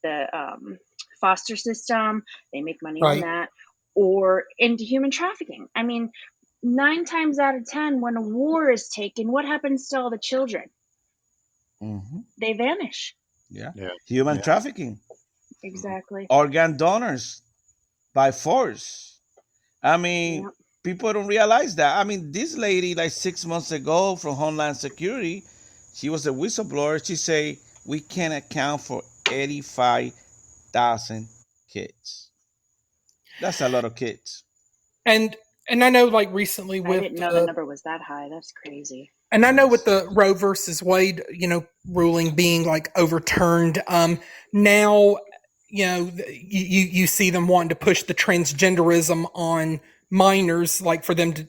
the foster system, they make money on that, or into human trafficking? I mean, 9 times out of 10, when a war is taken, what happens to all the children? They vanish. Human trafficking. Exactly. Organ donors by force. I mean, people don't realize that. I mean, this lady, like 6 months ago from Homeland Security, she was a whistleblower. She say we can account for 85,000 kids. That's a lot of kids. And I know, like recently with I didn't know the number was that high. That's crazy. And I know with the Roe versus Wade, ruling being like overturned, now, you see them wanting to push the transgenderism on minors, like for them to,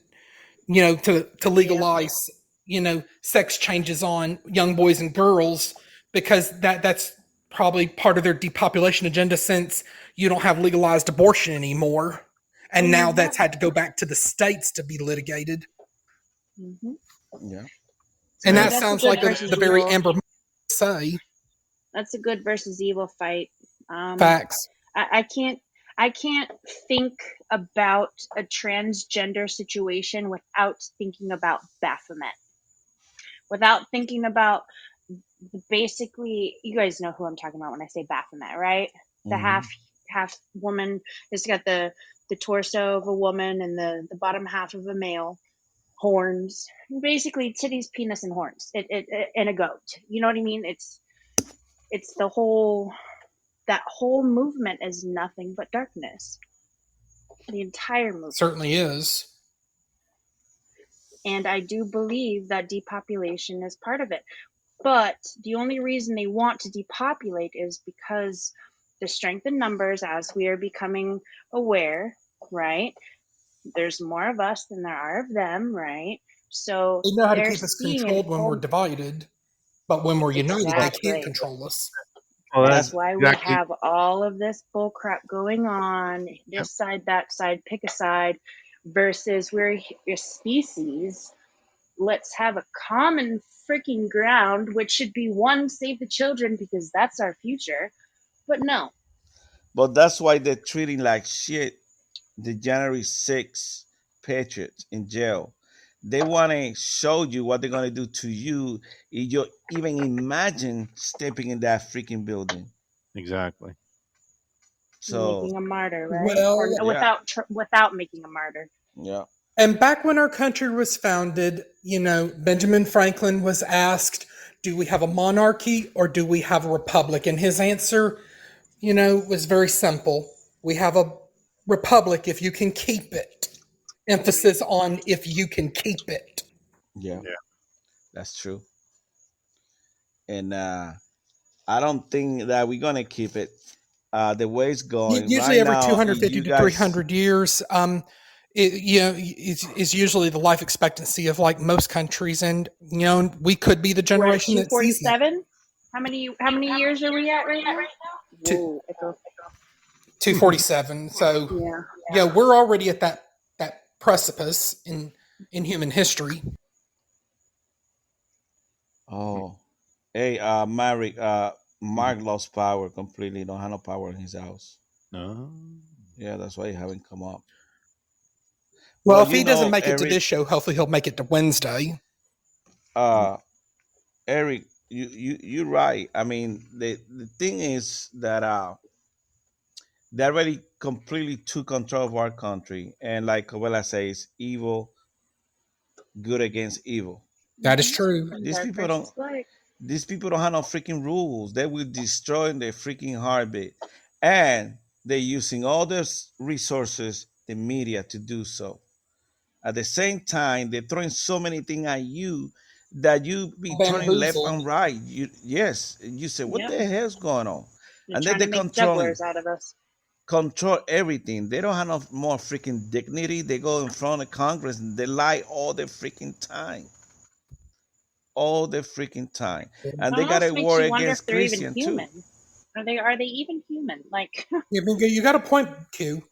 to legalize, sex changes on young boys and girls, because that's probably part of their depopulation agenda, since you don't have legalized abortion anymore. And now that's had to go back to the states to be litigated. Yeah. And that sounds like the very Amber say. That's a good versus evil fight. Facts. I can't think about a transgender situation without thinking about Baphomet. Without thinking about, basically, you guys know who I'm talking about when I say Baphomet, right? The half woman. It's got the torso of a woman and the bottom half of a male. Horns, basically titties, penis, and horns. And a goat. You know what I mean? It's that whole movement is nothing but darkness. The entire movement certainly is. And I do believe that depopulation is part of it. But the only reason they want to depopulate is because the strength in numbers, as we are becoming aware, right? There's more of us than there are of them, right? So They know how to they're keep us seeing it. controlled when we're divided, but when we're united, they can't Exactly. control us. Well, That's why we exactly- have all of this bull crap going on, this side, that side, pick a side, versus we're a species. Let's have a common freaking ground, which should be one, save the children, because that's our future. But no, But that's why they're treating like shit the January 6th Patriots in jail. They want to show you what they're going to do to you if you even imagine stepping in that freaking building. exactly. So, making a martyr, right? Well, or yeah. without making a martyr. yeah. And back when our country was founded, Benjamin Franklin was asked, do we have a monarchy or do we have a republic? And his answer, was very simple. We have a republic if you can keep it. Emphasis on if you can keep it. Yeah. Yeah. That's true. And I don't think that we're going to keep it the way it's going. Usually right every now, 250 you to guys- 300 years, is usually the life expectancy of like most countries. And, we could be the generation that sees that. 247? How many years are we at right now? Whoa, echo. 247. So, Yeah. we're already at that precipice in human history. Oh, hey, Mark lost power completely. Don't have no power in his house. No. Yeah, that's why he haven't come up. Well, if you he doesn't know, make it to Eric- this show, hopefully he'll make it to Wednesday. Eric, you're right. I mean, the thing is that they already completely took control of our country, and like Covella says, evil, good against evil. That is true. These Dark people versus don't. light. These people don't have no freaking rules. They will destroy in their freaking heartbeat, and they're using all their resources, the media, to do so. At the same time, they're throwing so many things at you that you be turning left Bamboozled. and right. You say, what Yep. the hell's going on? They're And then trying they to make controlling, jugglers out of us. control everything. They don't have no more freaking dignity. They go in front of Congress and they lie all the freaking time. All the freaking time. And they It got a almost makes war you wonder against if they're even Christian too. human. Are they even human? Like You got a point, Q.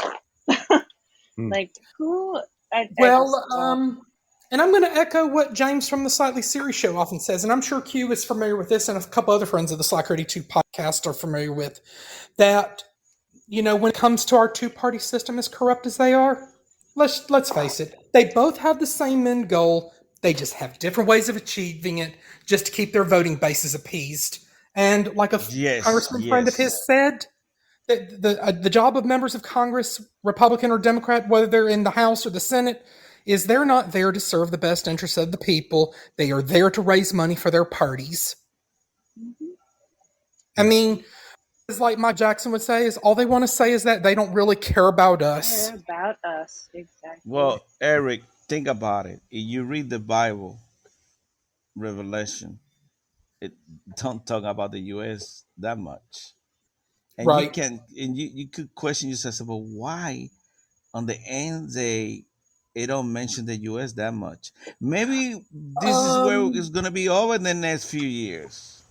like who? And I'm going to echo what James from the Slightly Serious Show often says, and I'm sure Q is familiar with this, and a couple other friends of the Slacker82 podcast are familiar with that. When it comes to our two-party system, as corrupt as they are, let's face it, they both have the same end goal. They just have different ways of achieving it, just to keep their voting bases appeased. And like a Yes, congressman friend of his said, the job of members of Congress, Republican or Democrat, whether they're in the House or the Senate, is they're not there to serve the best interests of the people. They are there to raise money for their parties. I mean, as like Mike Jackson would say, is all they want to say is that they don't really care about us. They're about us, exactly. Well, Eric, think about it. If you read the Bible, Revelation, it don't talk about the U.S. that much. And Right. you could question yourself, but why on the end they don't mention the U.S. that much? Maybe this is where it's gonna be over in the next few years.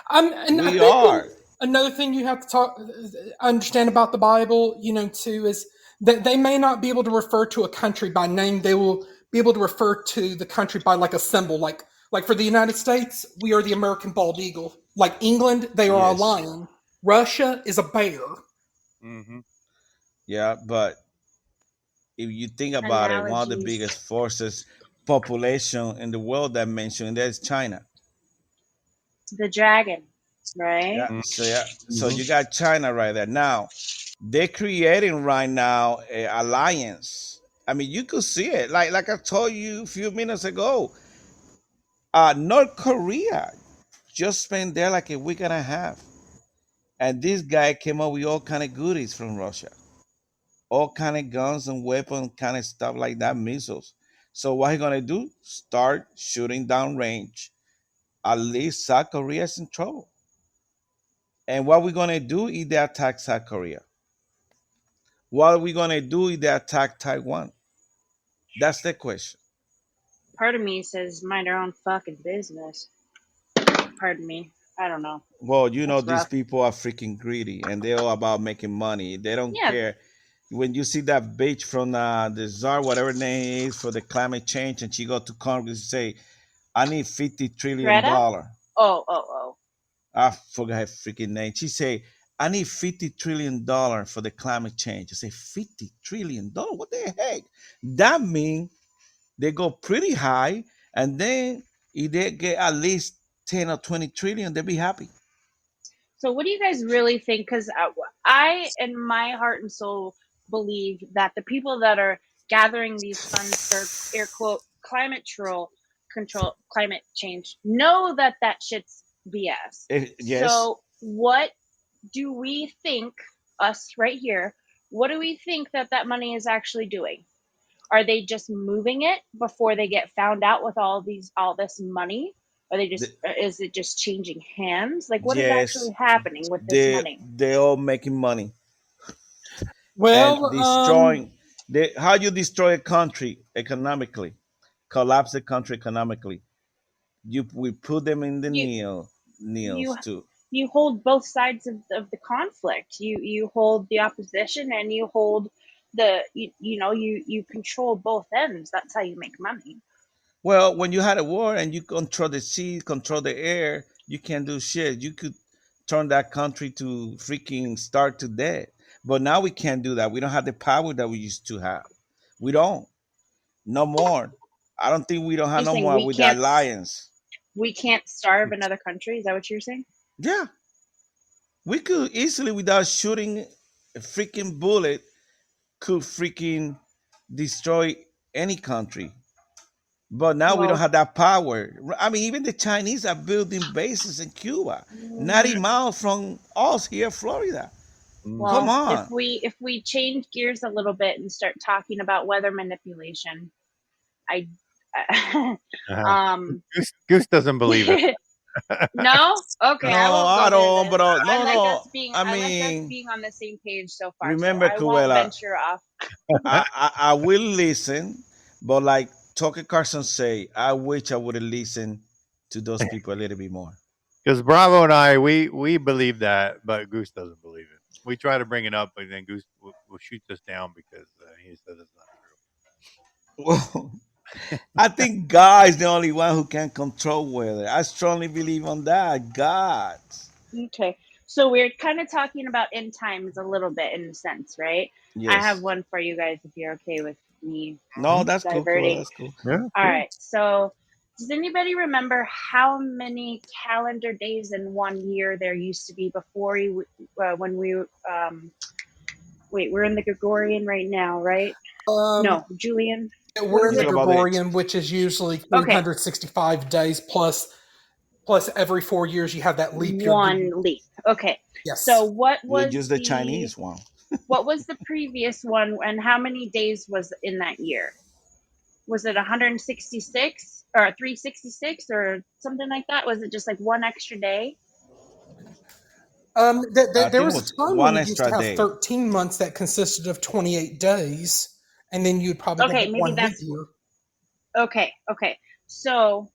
And I We think are. another thing you have to understand about the Bible, too, is that they may not be able to refer to a country by name. They will be able to refer to the country by like a symbol, like for the United States, we are the American bald eagle. Like England, they are Yes. a lion. Russia is a bear. Mm-hmm. Yeah, but if you think about it, one of the Analogies. biggest forces, population in the world that mentioned, that's China. The dragon, right? Yeah. So you got China right there. Now they're creating right now a alliance. I mean, you could see it. Like I told you a few minutes ago. North Korea just spent there like a week and a half, and this guy came up with all kind of goodies from Russia, all kind of guns and weapons, kind of stuff like that, missiles. So what he gonna do? Start shooting down range. At least South Korea is in trouble. And what we gonna do if they attack South Korea? What are we gonna do if they attack Taiwan? That's the question. Part of me says mind our own fucking business. Pardon me. I don't know. Well, That's these rough. people are freaking greedy and they're all about making money. They don't Yeah, care. When you see that bitch from the czar, whatever her name is, for the climate change, and she go to Congress and say, I need $50 trillion. Greta? Oh. I forgot her freaking name. She say, I need $50 trillion for the climate change. I say, $50 trillion? What the heck? That means they go pretty high, and then if they get at least 10 or 20 trillion, they'll be happy. So what do you guys really think? Because I, in my heart and soul, believe that the people that are gathering these funds for air quote climate change know that shit's BS. Yes. So what do we think, us right here, what do we think that money is actually doing? Are they just moving it before they get found out with all this money? Are they just? Is it just changing hands? Like, what is Yes, actually happening with this money? they're all making money and Well, destroying. How you destroy a country economically, collapse the country economically. We put them in the You kneels too. you hold both sides of the conflict. You hold the opposition and you hold you control both ends. That's how you make money. Well, when you had a war and you control the sea, control the air, you can't do shit. You could turn that country to freaking start to dead. But now we can't do that. We don't have the power that we used to have. We don't. No more. I don't think we don't have You're no saying more with the alliance. we can't starve another country? Is that what you're saying? Yeah. We could easily, without shooting a freaking bullet, could freaking destroy any country. But now we don't Well, have that power. I mean, even the Chinese are building bases in Cuba, 90 miles from us here, Florida. Mm. Come well, on. if we change gears a little bit and start talking about weather manipulation, I Goose doesn't believe it. no? Okay, No, I won't I go don't. there But then. no, no. Us I I like us mean, being on the same page so far. remember, So I won't Cruella, venture off. I will listen, but like Tucker Carlson say, I wish I would have listened to those people a little bit more. Because Bravo and I, we believe that, but Goose doesn't believe it. We try to bring it up, but then Goose will shoot us down because he says it's not true. Well, I think God is the only one who can control weather. I strongly believe on that. God. Okay. So we're kind of talking about end times a little bit in a sense, right? I have Yes. one for you guys if you're okay with me No, that's cool. diverting. That's cool. Yeah. All right. So does anybody remember how many calendar days in 1 year there used to be before when we wait, we're in the Gregorian right now, right? No, Julian. we're in is the it? Gregorian, which is usually 365 days plus every 4 years you have that leap year. One leap. Okay. Yes. So what We was use the Chinese one. what was the previous one, and how many days was in that year? Was it 166 or 366 or something like that? Was it just like one extra day? There was a time one when you used to extra have day. 13 months that consisted of 28 days, and then you'd probably Okay, get maybe one leap that's year. okay. So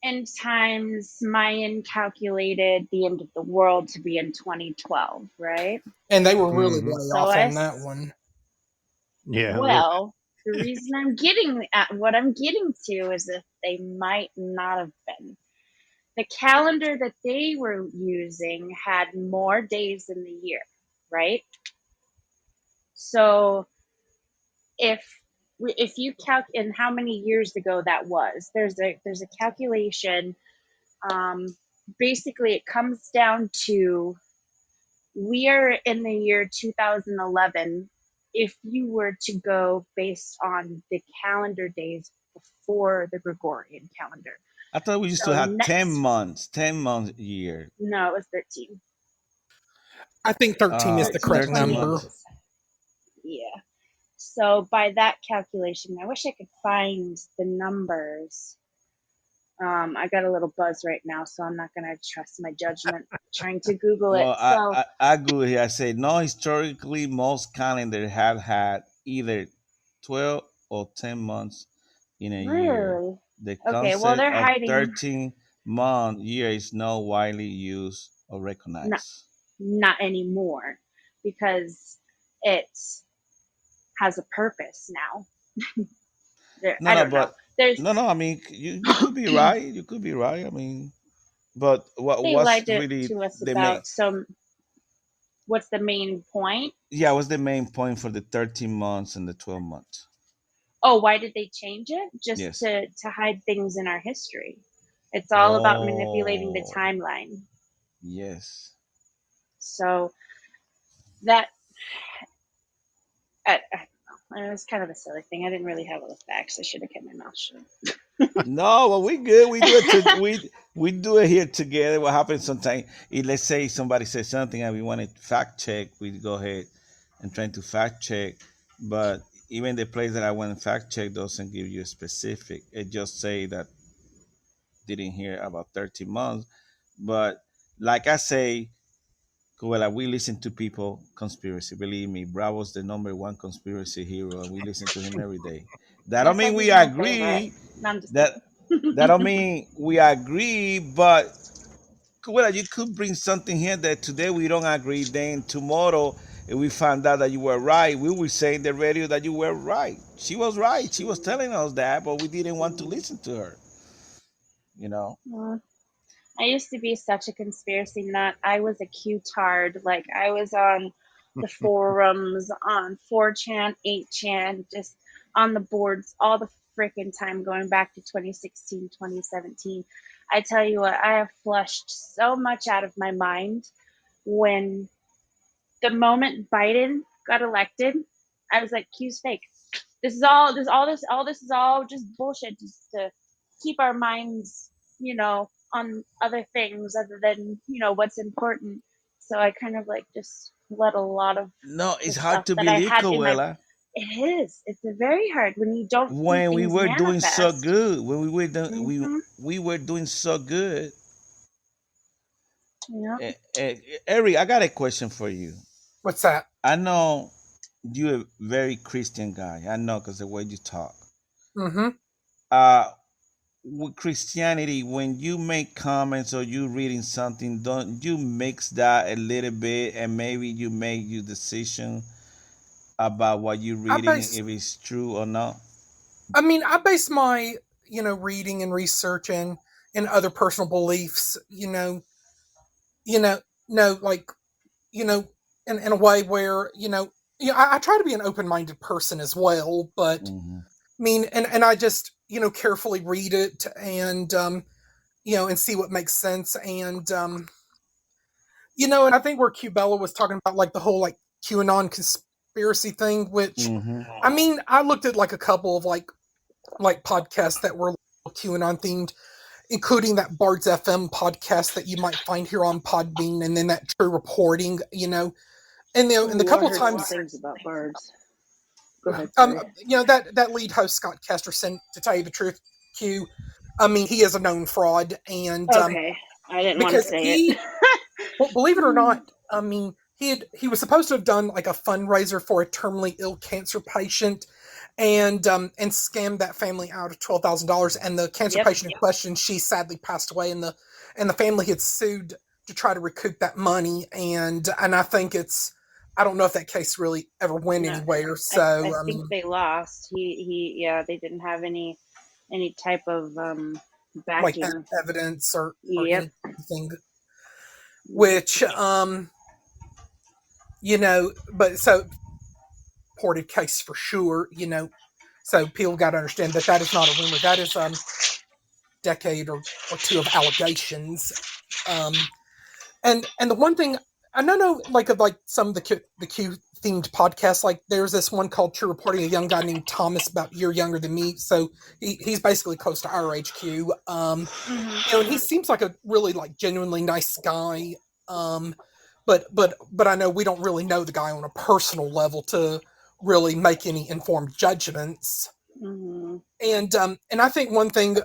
end times, Mayan calculated the end of the world to be in 2012, right? And they were really Mhm. way So off on that one. Yeah. Well, the reason I'm getting at what I'm getting to is that they might not have been. The calendar that they were using had more days in the year, right? So if you and how many years ago that was, there's a calculation. Basically, it comes down to we are in the year 2011. If you were to go based on the calendar days before the Gregorian calendar, I thought we used to have 10 months a year. No, it was 13. I think 13 is the correct 13 number. Yeah. So by that calculation, I wish I could find the numbers. I got a little buzz right now, so I'm not going to trust my judgment trying to Google it. Well, So I Google here. I say no. Historically, most calendars have had either 12 or 10 months in a year. really, The okay. Well, concept they're of hiding 13-month year is not widely used or not recognized. not anymore because it has a purpose now. No, I no, don't know. but There's no. I mean, you could be right. You could be right. I mean, but they what's lied really to us the main? about some. What's the main point? Yeah, what's the main point for the 13 months and the 12 months? Oh, why did they change it? Just Yes. to hide things in our history. It's all about manipulating the Oh, timeline. yes. So that I don't know. It was kind of a silly thing. I didn't really have all the facts. I should have kept my mouth shut. No, well, we good. We do it. We do it here together. What happens sometimes? Let's say somebody says something and we want to fact check. We go ahead and try to fact check. But even the place that I went and fact check doesn't give you a specific. It just say that didn't hear about 30 months. But like I say, well, we listen to people conspiracy. Believe me, Bravo's the #1 conspiracy hero, and we listen to him every day. That I don't said mean he's we my favorite. agree. No, I'm just That kidding. that don't mean we agree, but well, you could bring something here that today we don't agree. Then tomorrow, if we find out that you were right, we will say in the radio that you were right. She was right. She was telling us that, but we didn't want to listen to her. You know. Well, I used to be such a conspiracy nut. I was a Q-tard. Like, I was on the forums, on 4chan, 8chan, just on the boards all the freaking time, going back to 2016, 2017. I tell you what, I have flushed so much out of my mind. When the moment Biden got elected, I was like, Q's fake. This is all this is all just bullshit, just to keep our minds, on other things other than, what's important. So I kind of like just let a lot of No, the it's hard stuff to that I believe, had in my Coella. it is. It's very hard when you don't see When we things were doing so manifest. good, when we were Hmm. we were doing so good. Yeah. Eric, I got a question for you. What's that? I know you're a very Christian guy. I know because the way you talk. Mm-hmm. With Christianity, when you make comments or you reading something, don't you mix that a little bit and maybe you make your decision about what you're reading, if it's true or not? I base my, reading and research and other personal beliefs, no, like, in a way where, I try to be an open-minded person as well, but Mm-hmm. and I just, carefully read it and, and see what makes sense. And, and I think where Q Bella was talking about like the whole like QAnon conspiracy thing, which, Mm-hmm. I looked at like a couple of like podcasts that were QAnon themed, including that Bards FM podcast that you might find here on Podbean, and then that True Reporting, and the couple I heard times some things about birds. Go ahead. that lead host Scott Kesterson, to tell you the truth, Q, he is a known fraud, and Okay, I didn't want to because say he, it. well, believe it or not, he was supposed to have done like a fundraiser for a terminally ill cancer patient, and scammed that family out of $12,000. And the cancer Yep. patient in question, she sadly passed away, and the family had sued to try to recoup that money. And I think I don't know if that case really ever went No, anywhere. So I think they lost. They didn't have any type of like backing. evidence or Yep. anything, which but so reported case for sure, so people got to understand that is not a rumor. That is decade or two of allegations. And the one thing I know, like of like some of the Q themed podcasts, like there's this one called True Reporting, a young guy named Thomas, about a year younger than me, so he's basically close to our age, Q. And he seems like a really like genuinely nice guy. But I know we don't really know the guy on a personal level to really make any informed judgments. Mm-hmm. And I think one thing,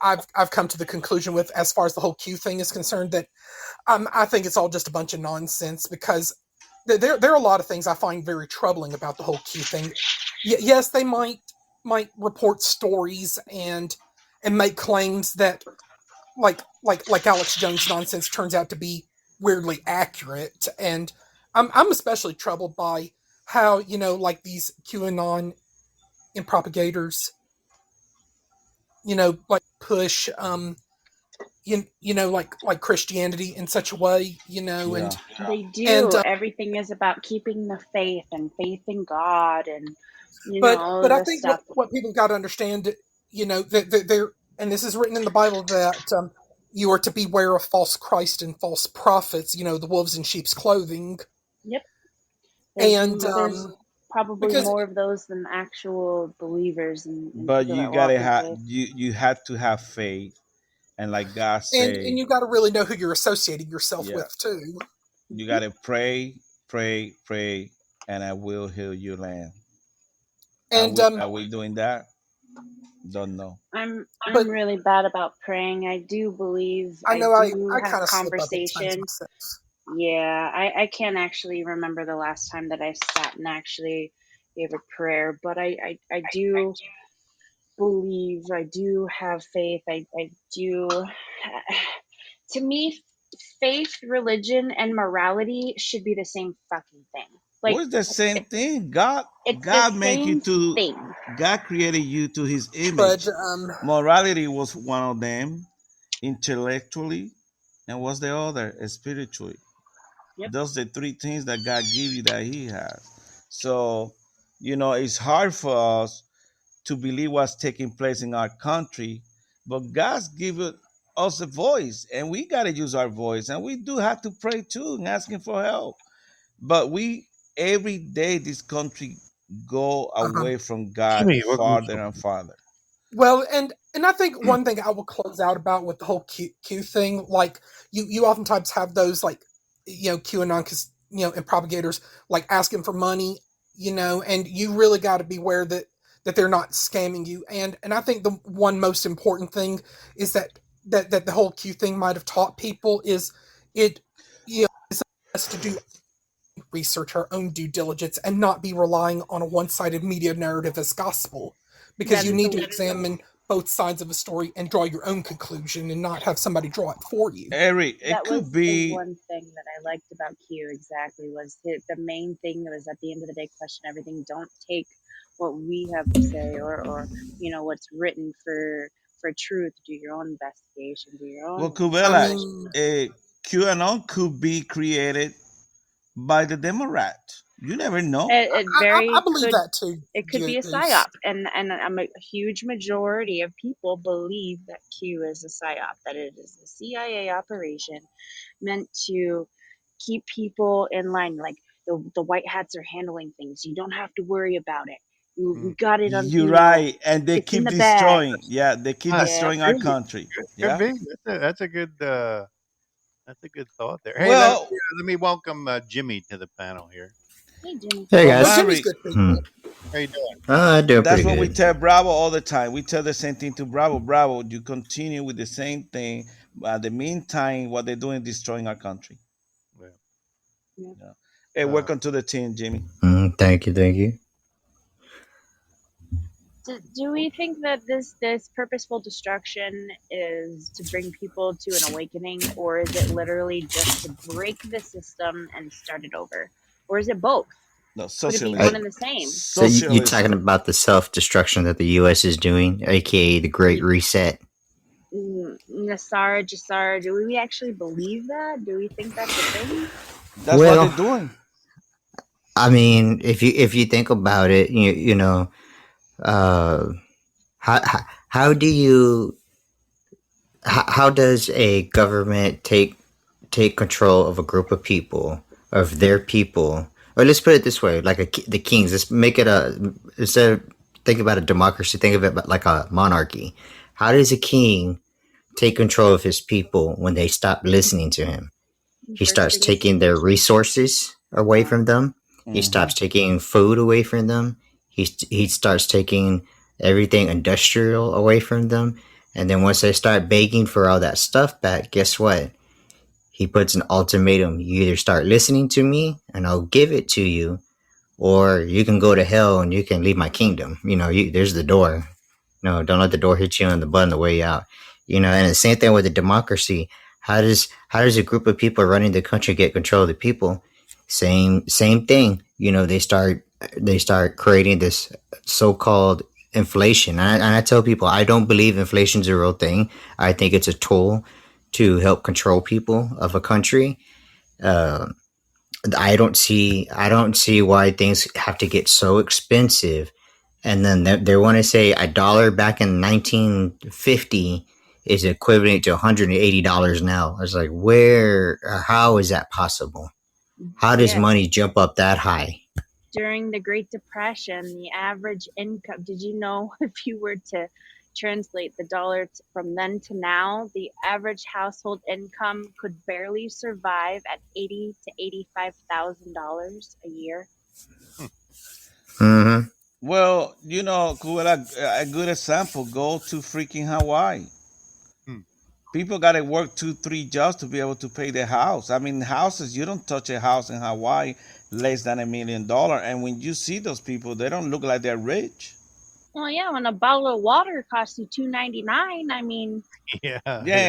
I've come to the conclusion with, as far as the whole Q thing is concerned, that I think it's all just a bunch of nonsense, because there are a lot of things I find very troubling about the whole Q thing. Yes, they might report stories and make claims that like Alex Jones nonsense turns out to be weirdly accurate, and I'm especially troubled by how like these QAnon and propagators like push like Christianity in such a way, and They do. and Everything is about keeping the faith and faith in God, and all but of I this think stuff. what people got to understand, that they're, and this is written in the Bible, that you are to beware of false Christ and false prophets, the wolves in sheep's clothing. Yep. There's Probably because- more of those than actual believers. But you gotta have you had to have faith, and like God said, and you got to really know who you're associating yourself Yeah. with too. you gotta pray, and I will heal your land. And are we doing that? Don't know. I'm But- really bad about praying. I do believe I know I do kind have of slip up at times conversation. myself. Yeah, I can't actually remember the last time that I sat and actually gave a prayer, but I do believe, I do have faith. I do. To me, faith, religion, and morality should be the same fucking thing. Like, What's the same thing? God it's God the made you same to thing. God created you to his image. But Morality was one of them, intellectually, and what's the other? Spiritually. Yep. Those are the three things that God gave you that he has. So, it's hard for us to believe what's taking place in our country, but God's given us a voice, and we got to use our voice, and we do have to pray too and asking for help. But every day this country go away from God Jimmy, what- farther and farther. well, and I think one thing I will close out about with the whole Q thing, like you oftentimes have those like QAnon, and propagators like asking for money, and you really got to beware that they're not scamming you. And I think the one most important thing is that the whole Q thing might have taught people is it's us to do research, our own due diligence, and not be relying on a one-sided media narrative as gospel, because you need to examine both sides of a story and draw your own conclusion and not have somebody draw it for you. Eric, it That was could be the one thing that I liked about Q exactly, was the main thing that was, at the end of the day, question everything. Don't take what we have to say or what's written for truth. Do your own investigation. Do your own. well, Kubela, QAnon could be created by the Democrat. You never know. It very I believe could, that too. it could be a Goose. psyop, and a huge majority of people believe that Q is a psyop, that it is a CIA operation meant to keep people in line. Like the white hats are handling things. You don't have to worry about it. We got it on. You're right, and they it's keep in the bag. destroying. Yeah, they keep Yeah. destroying our country. Could Yeah. be. That's a good. That's a good thought there. Hey, Well- let me welcome Jimmy to the panel here. Hey, Jimmy. Hey Well, guys. Well, Jimmy's Larry, good people. How you doing? Doing That's pretty what we good. tell Bravo all the time. We tell the same thing to Bravo. Bravo, you continue with the same thing. But at the meantime, what they're doing is destroying our country. Yeah. Yeah. Hey, welcome to the team, Jimmy. Thank you. Do we think that this purposeful destruction is to bring people to an awakening, or is it literally just to break the system and start it over? Or is it both? No, Would it be socialism. one and the same? So you're talking about the self-destruction that the U.S. is doing, aka the Great Reset? Nassar, Jassar, do we actually believe that? Do we think that's a thing? That's Well- what they're doing. I mean, if you think about it, how does a government take control of a group of people, of their people? Or let's put it this way, like the kings. Let's make it instead of think about a democracy, think of it like a monarchy. How does a king take control of his people when they stop listening to him? He starts taking their resources away from them. He stops taking food away from them. He starts taking everything industrial away from them. And then once they start begging for all that stuff back, guess what? He puts an ultimatum. You either start listening to me and I'll give it to you, or you can go to hell and you can leave my kingdom. There's the door. No, don't let the door hit you on the butt on the way out. And the same thing with the democracy. How does a group of people running the country get control of the people? Same thing. They start creating this so-called inflation. And I tell people I don't believe inflation's a real thing. I think it's a tool to help control people of a country. I don't see why things have to get so expensive. And then they want to say $1 back in 1950 is equivalent to $180 now. I was like, how is that possible? How does money jump up that high? During the Great Depression, the average income, did you know if you were to translate the dollar from then to now, the average household income could barely survive at $80,000 to $85,000 a year? Mm-hmm. Well, a good example, go to freaking Hawaii. People got to work 2-3 jobs to be able to pay their house. I mean, houses, you don't touch a house in Hawaii less than $1 million. And when you see those people, they don't look like they're rich. Well, yeah, when a bottle of water costs you $2.99, I mean. Yeah.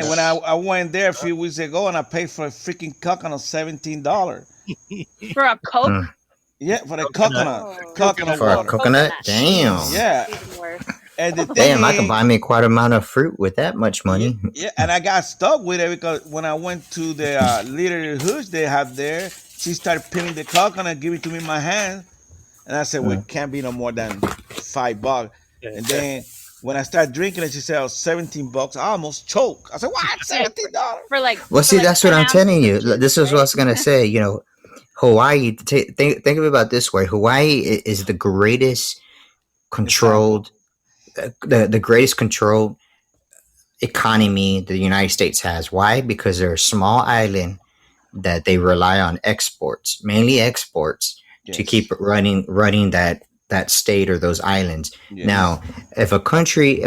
When I went there a few weeks ago and I paid for a freaking coconut $17. For a Coke? Yeah, for the coconut For water. a coconut? Damn. Yeah. And the thing Damn, I can buy me quite a amount of fruit with that much money. Yeah, and I got stuck with it because when I went to the little hoods they have there, she started peeling the coconut, giving it to me in my hand. And I said, well, it can't be no more than $5. And then when I started drinking it, she said, $17. I almost choked. I said, what? $17? For like. Well, see, that's what I'm telling you. Juice, this is what I was going to say. Hawaii, think of it about this way. Hawaii is the greatest controlled, the greatest controlled economy the United States has. Why? Because they're a small island that they rely on exports, mainly exports, to keep running that state or those islands. Yes. Now, if a country's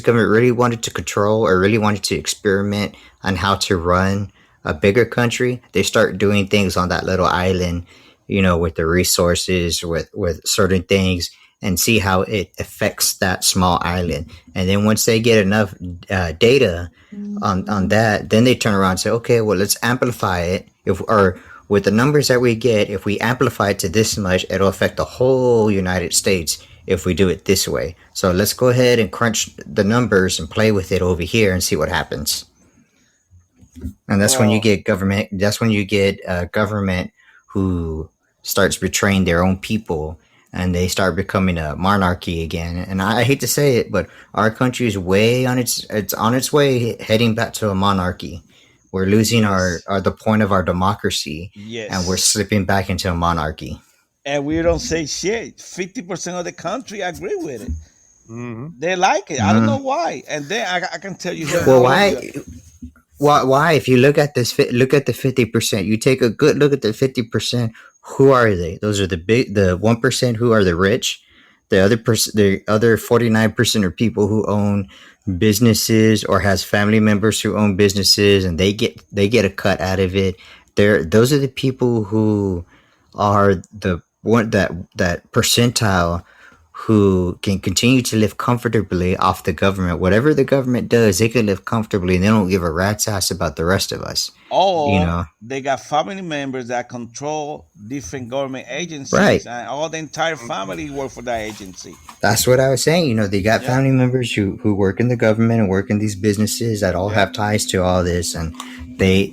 government really wanted to control or really wanted to experiment on how to run a bigger country, they start doing things on that little island, with the resources, with certain things, and see how it affects that small island. And then once they get enough data on that, then they turn around and say, okay, well, let's amplify it. With the numbers that we get, if we amplify it to this much, it'll affect the whole United States if we do it this way. So let's go ahead and crunch the numbers and play with it over here and see what happens. And that's when you get government. That's when you get a government who starts betraying their own people, and they start becoming a monarchy again. And I hate to say it, but our country is it's on its way heading back to a monarchy. We're losing the point of our democracy, and we're slipping back into a monarchy. And we don't say shit. 50% of the country agree with it. Mm-hmm. They like it. Mm-hmm. I don't know why. And then I can tell you. Well, why? Why? If you look at this, look at the 50%. You take a good look at the 50%. Who are they? Those are the 1% who are the rich. The other 49% are people who own businesses or has family members who own businesses, and they get a cut out of it. Those are the people who are the one that percentile who can continue to live comfortably off the government. Whatever the government does, they can live comfortably, and they don't give a rat's ass about the rest of us. Or they got family members that control different government agencies, right? And all the entire family work for that agency. That's what I was saying. They got family members who work in the government and work in these businesses that all have ties to all this, and they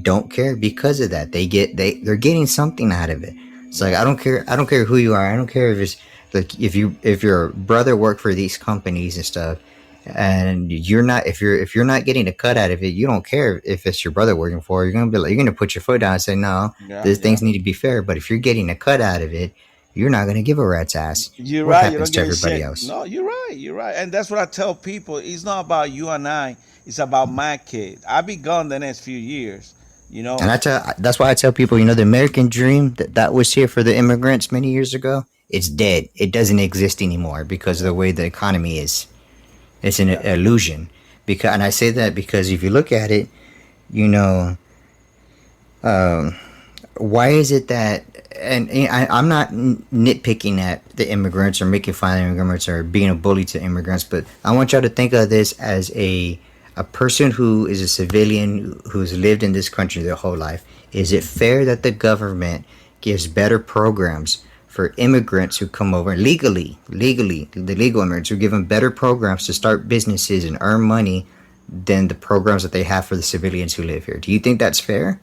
don't care because of that. They're getting something out of it. It's like I don't care who you are. I don't care if it's like if your brother worked for these companies and stuff, and if you're not getting a cut out of it, you don't care if it's your brother working for it. You're gonna put your foot down and say no, things need to be fair. But if you're getting a cut out of it, you're not gonna give a rat's ass. You're what right. Happens you don't to everybody else. No, you're right, and that's what I tell people. It's not about you and I. It's about my kid. I'll be gone the next few years. You know, And that's why I tell people, the American dream that was here for the immigrants many years ago, it's dead. It doesn't exist anymore because of the way the economy is. It's an yeah. illusion. And I say that because if you look at it, you know, um, why is it that, and I'm not nitpicking at the immigrants or making fun of immigrants or being a bully to immigrants, but I want y'all to think of this as a person who is a civilian who's lived in this country their whole life. Is it fair that the government gives better programs for immigrants who come over legally, the legal immigrants who give them better programs to start businesses and earn money than the programs that they have for the civilians who live here? Do you think that's fair?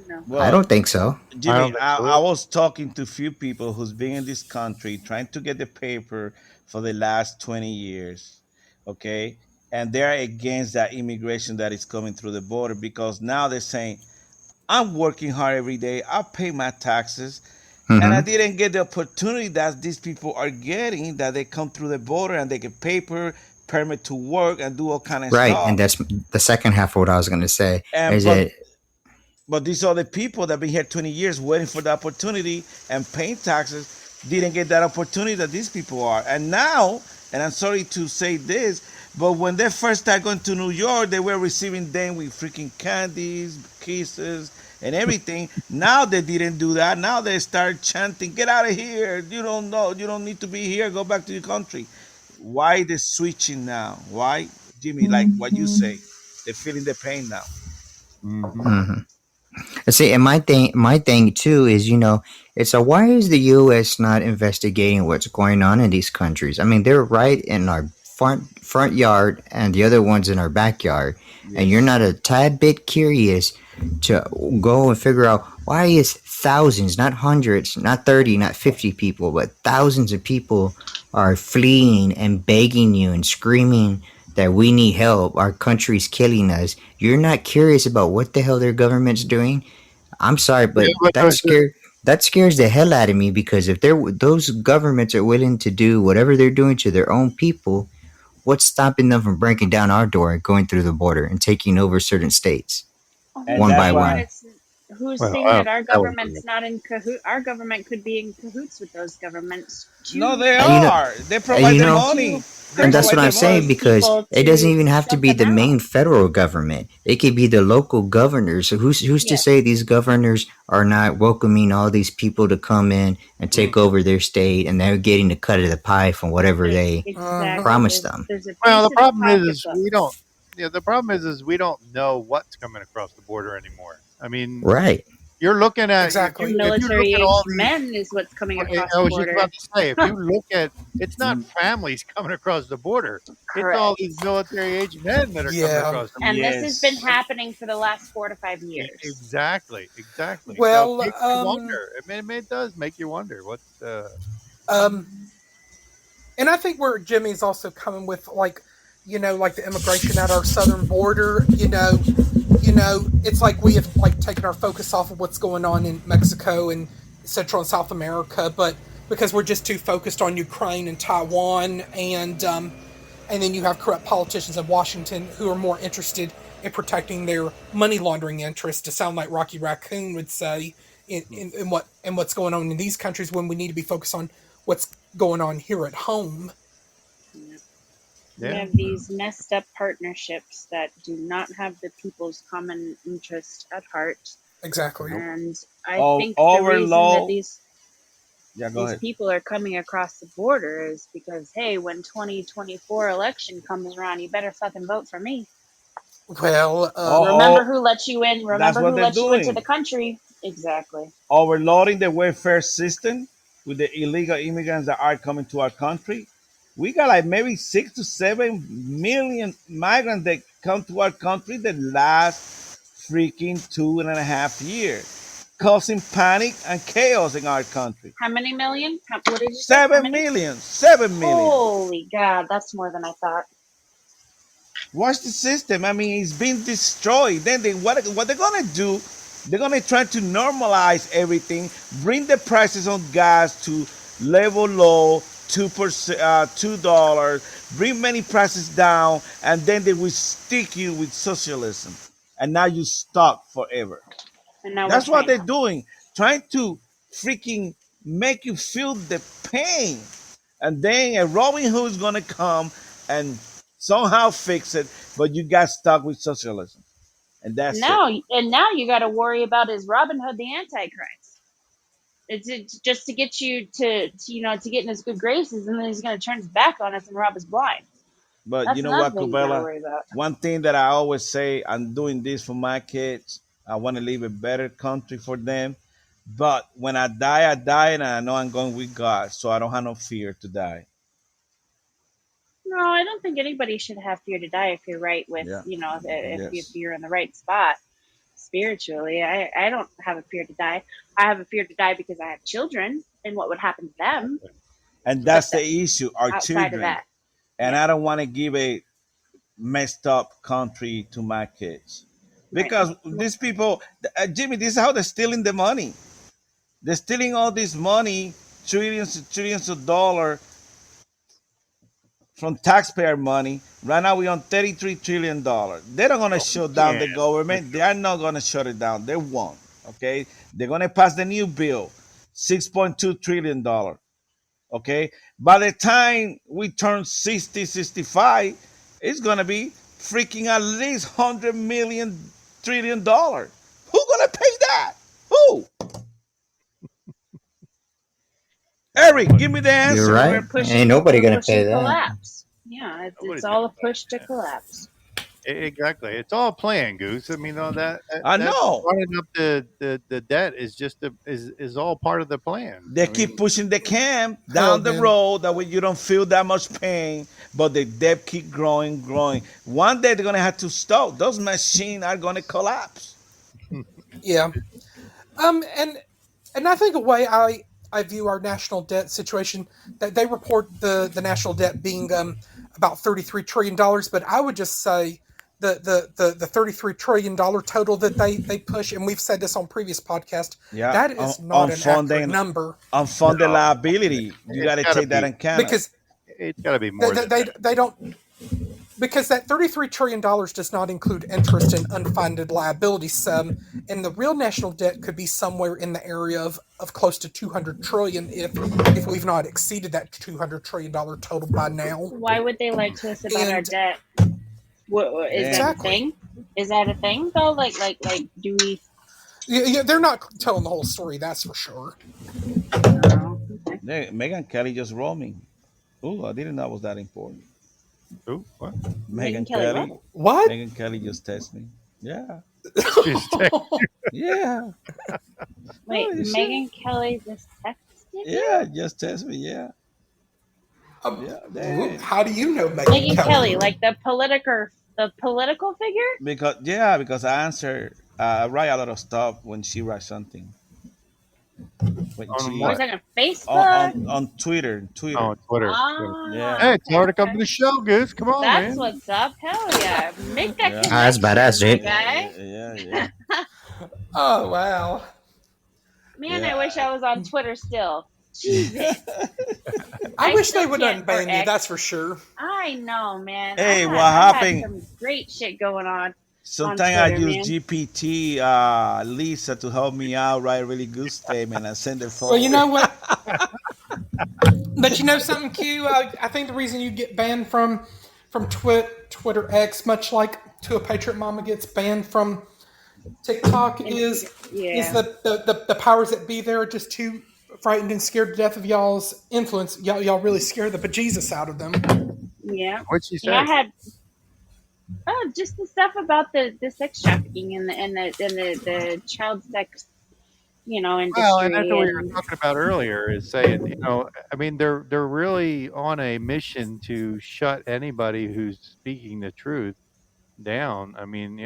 No. Well, I don't think so. Jimmy, I don't think so. I was talking to a few people who's been in this country trying to get the paper for the last 20 years, okay? And they're against that immigration that is coming through the border because now they're saying, I'm working hard every day, I pay my taxes, and I Hmm. didn't get the opportunity that these people are getting, that they come through the border and they get paper, permit to work, and do all kind of Right, and stuff. that's the second half of what I was going to say. And Is it but these are the people that been here 20 years waiting for the opportunity and paying taxes, didn't get that opportunity that these people are. And now, and I'm sorry to say this, but when they first started going to New York, they were receiving them with freaking candies, kisses, and everything. Now they didn't do that. Now they start chanting, "Get out of here! You don't know. You don't need to be here. Go back to your country." Why the switching now? Why, Jimmy? Like what you say, they're feeling the pain now. Mm-hmm. mhm. See, and my thing too is, it's why is the U.S. not investigating what's going on in these countries? I mean, they're right in our front yard, and the other ones in our backyard, and you're Yes. not a tad bit curious to go and figure out why is thousands, not hundreds, not 30, not 50 people, but thousands of people are fleeing and begging you and screaming that we need help. Our country's killing us. You're not curious about what the hell their government's doing. I'm sorry, Yeah, but but that scares the hell out of me because if those governments are willing to do whatever they're doing to their own people, what's stopping them from breaking down our door and going through the border and taking over certain states And Who's one that's by saying that why. one? it's who's well, saying I that don't our think that would government's not in cahoot? Our government could be in cahoots with those governments No, to they And you know, are. They and provide you the know, money. to They and that's provide what I'm the persecute saying those money. because people it doesn't to even have to shut be them the out. main federal government. It could be the local governors. So who's to Yes, say these governors are not welcoming all these people to come in and take Mhm. over their state, and they're getting a cut of the pie from whatever they Uh-huh. exactly. promised There's them? there's a well, the piece of the problem is we don't. pocketbooks. Yeah, the problem is we don't know what's coming across the border anymore. I mean, Right. you're looking at Exactly. if you look Military at all aged these. men is what's coming Well, across I the was just about border. to say, if you look at, it's not Mm, families coming across the border; it's all these Correct. military age men that are coming Yeah. across the And this has been yes. happening for the last 4 to 5 years. Exactly, exactly. So it Well, makes you wonder. It does make you wonder what. um, and I think where Jimmy's also coming with, like, like the immigration at our southern border, it's like we have like taken our focus off of what's going on in Mexico and Central and South America, but because we're just too focused on Ukraine and Taiwan, and then you have corrupt politicians in Washington who are more interested in protecting their money laundering interests, to sound like Rocky Raccoon would say, in what's going on in these countries, when we need to be focused on what's going on here at home. Yep. We Yeah, have these messed up partnerships that do not have the people's common interest at heart. Exactly. Nope. And I Oh, think the reason that overload. these Yeah, go these ahead. people are coming across the border is because, hey, when 2024 election comes around, you better fucking vote for me. Well, Oh, Remember who let you in. that's Remember what who they're let you into the doing. country. Exactly. Overloading the welfare system with the illegal immigrants that are coming to our country. We got like maybe 6 to 7 million migrants that come to our country the last freaking 2.5 years, causing panic and chaos in our country. How many million? What did you say? How Seven many? million, 7 million. Holy God, that's more than I thought. Watch the system. I mean, it's been destroyed. Then what they're gonna do? They're gonna try to normalize everything, bring the prices on gas to level low, 2%, $2, bring many prices down, and then they will stick you with socialism, and now you stuck forever. And now That's we're what they're trying. doing, trying to freaking make you feel the pain. And then a Robin Hood is going to come and somehow fix it, but you got stuck with socialism. And that's it. Now you got to worry about, is Robin Hood the Antichrist? It's just to get you to get in his good graces, and then he's going to turn his back on us and rob us blind. But That's you know another what, thing you got to Kubela? worry about. One thing that I always say, I'm doing this for my kids. I want to leave a better country for them. But when I die, and I know I'm going with God, so I don't have no fear to die. No, I don't think anybody should have fear to die if you're right with, Yeah. if Yes. you're in the right spot spiritually. I don't have a fear to die. I have a fear to die because I have children and what would happen to them. And that's But the issue, our outside children. of that, And I don't want to give a messed up country to my kids. Because these people, Jimmy, this is how they're stealing the money. They're stealing all this money, trillions and trillions of dollars from taxpayer money. Right now we're on $33 trillion. They're not going to shut down the government. They are not going to shut it down. They won't. Okay? They're going to pass the new bill, $6.2 trillion. Okay? By the time we turn 60, 65, it's going to be freaking at least $100 trillion. Who's going to pay that? Who? Eric, give me the answer. You're right. Ain't nobody gonna pay that. collapse. Yeah, it's all a push to collapse. Exactly. It's all planned, Goose. I mean, all that. I know. Running up the debt is just is all part of the plan. They keep pushing the camp down the road. That way you don't feel that much pain, but the debt keep growing. One day they're gonna have to stop. Those machines are gonna collapse. Yeah. And I think a way I view our national debt situation, that they report the national debt being about $33 trillion, but I would just say the $33 trillion total that they push, and we've said this on previous podcasts, that is not an accurate number. Unfunded liability, you got to take that in account. Because it's got to be more than that. They don't, because that $33 trillion does not include interest and unfunded liabilities. And the real national debt could be somewhere in the area of close to $200 trillion if we've not exceeded that $200 trillion total by now. Why would they lie to us about our debt? Is that a thing? Is that a thing though? Like, do we? Yeah, they're not telling the whole story. That's for sure. Megan Kelly just wrote me. Oh, I didn't know it was that important. Who? What? Megan Kelly. What? Megan Kelly just texted me. Yeah. Yeah. Wait, Megan Kelly just texted you? Yeah, just text me. Yeah. How do you know Megan Kelly? Like the political figure? Because I answer, I write a lot of stuff when she writes something. Was that on Facebook? On Twitter. On Twitter. Yeah. Hey, it's hard to come to the show, Goose. Come on, That's man. what's up. Hell yeah. Make that connection. That's badass, dude. Guy. Yeah. Oh, wow. Man, I wish I was on Twitter still. Jesus. I wish they would unban you, that's for sure. I know, man. Hey, I what had happened? some great shit going on. Sometimes I use GPT, Lisa, to help me out, write a really good statement and send it forward. Well, you know what? But you know something, Q? I think the reason you get banned from Twitter X, much like To a Patriot Mama gets banned from TikTok, is the powers that be there are just too frightened and scared to death of y'all's influence. Y'all really scare the bejesus out of them. Yeah. What'd she say? I had just the stuff about the sex trafficking and the child sex, industry. Well, and that's what we were talking about earlier. Is saying, I mean, they're really on a mission to shut anybody who's speaking the truth down. I mean,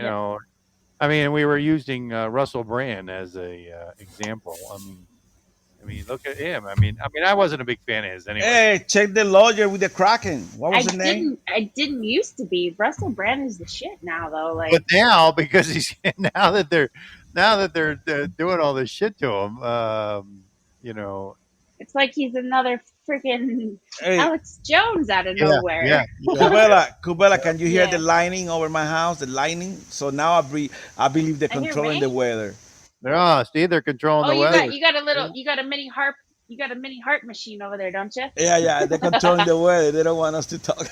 we were using Russell Brand as a example. I mean, look at him. I mean, I wasn't a big fan of his anyway. Hey, check the lawyer with the Kraken. What was his name? I didn't used to be. Russell Brand is the shit now, though. Like, but now, because he's now that they're doing all this shit to him, it's like he's another freaking Alex Jones out of nowhere. Yeah. Kubela, can you hear the lightning over my house? The lightning. So now I believe they're controlling the weather. Oh, see, they're controlling the weather. You got a mini harp machine over there, don't you? Yeah, they're controlling the weather. They don't want us to talk.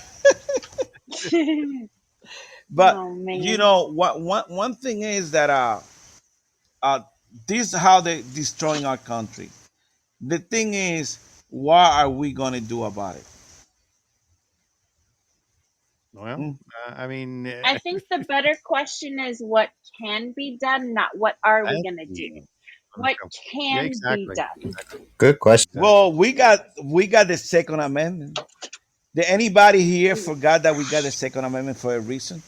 But Oh you man. know what? One thing is that uh, this is how they destroying our country. The thing is, what are we gonna do about it? Well, Mm. I mean, I think the better question is what can be done, not what are we thank gonna do. you. What Yeah, can be exactly. done? Good question. Well, we got the Second Amendment. Did anybody here forgot that we got the Second Amendment for a reason?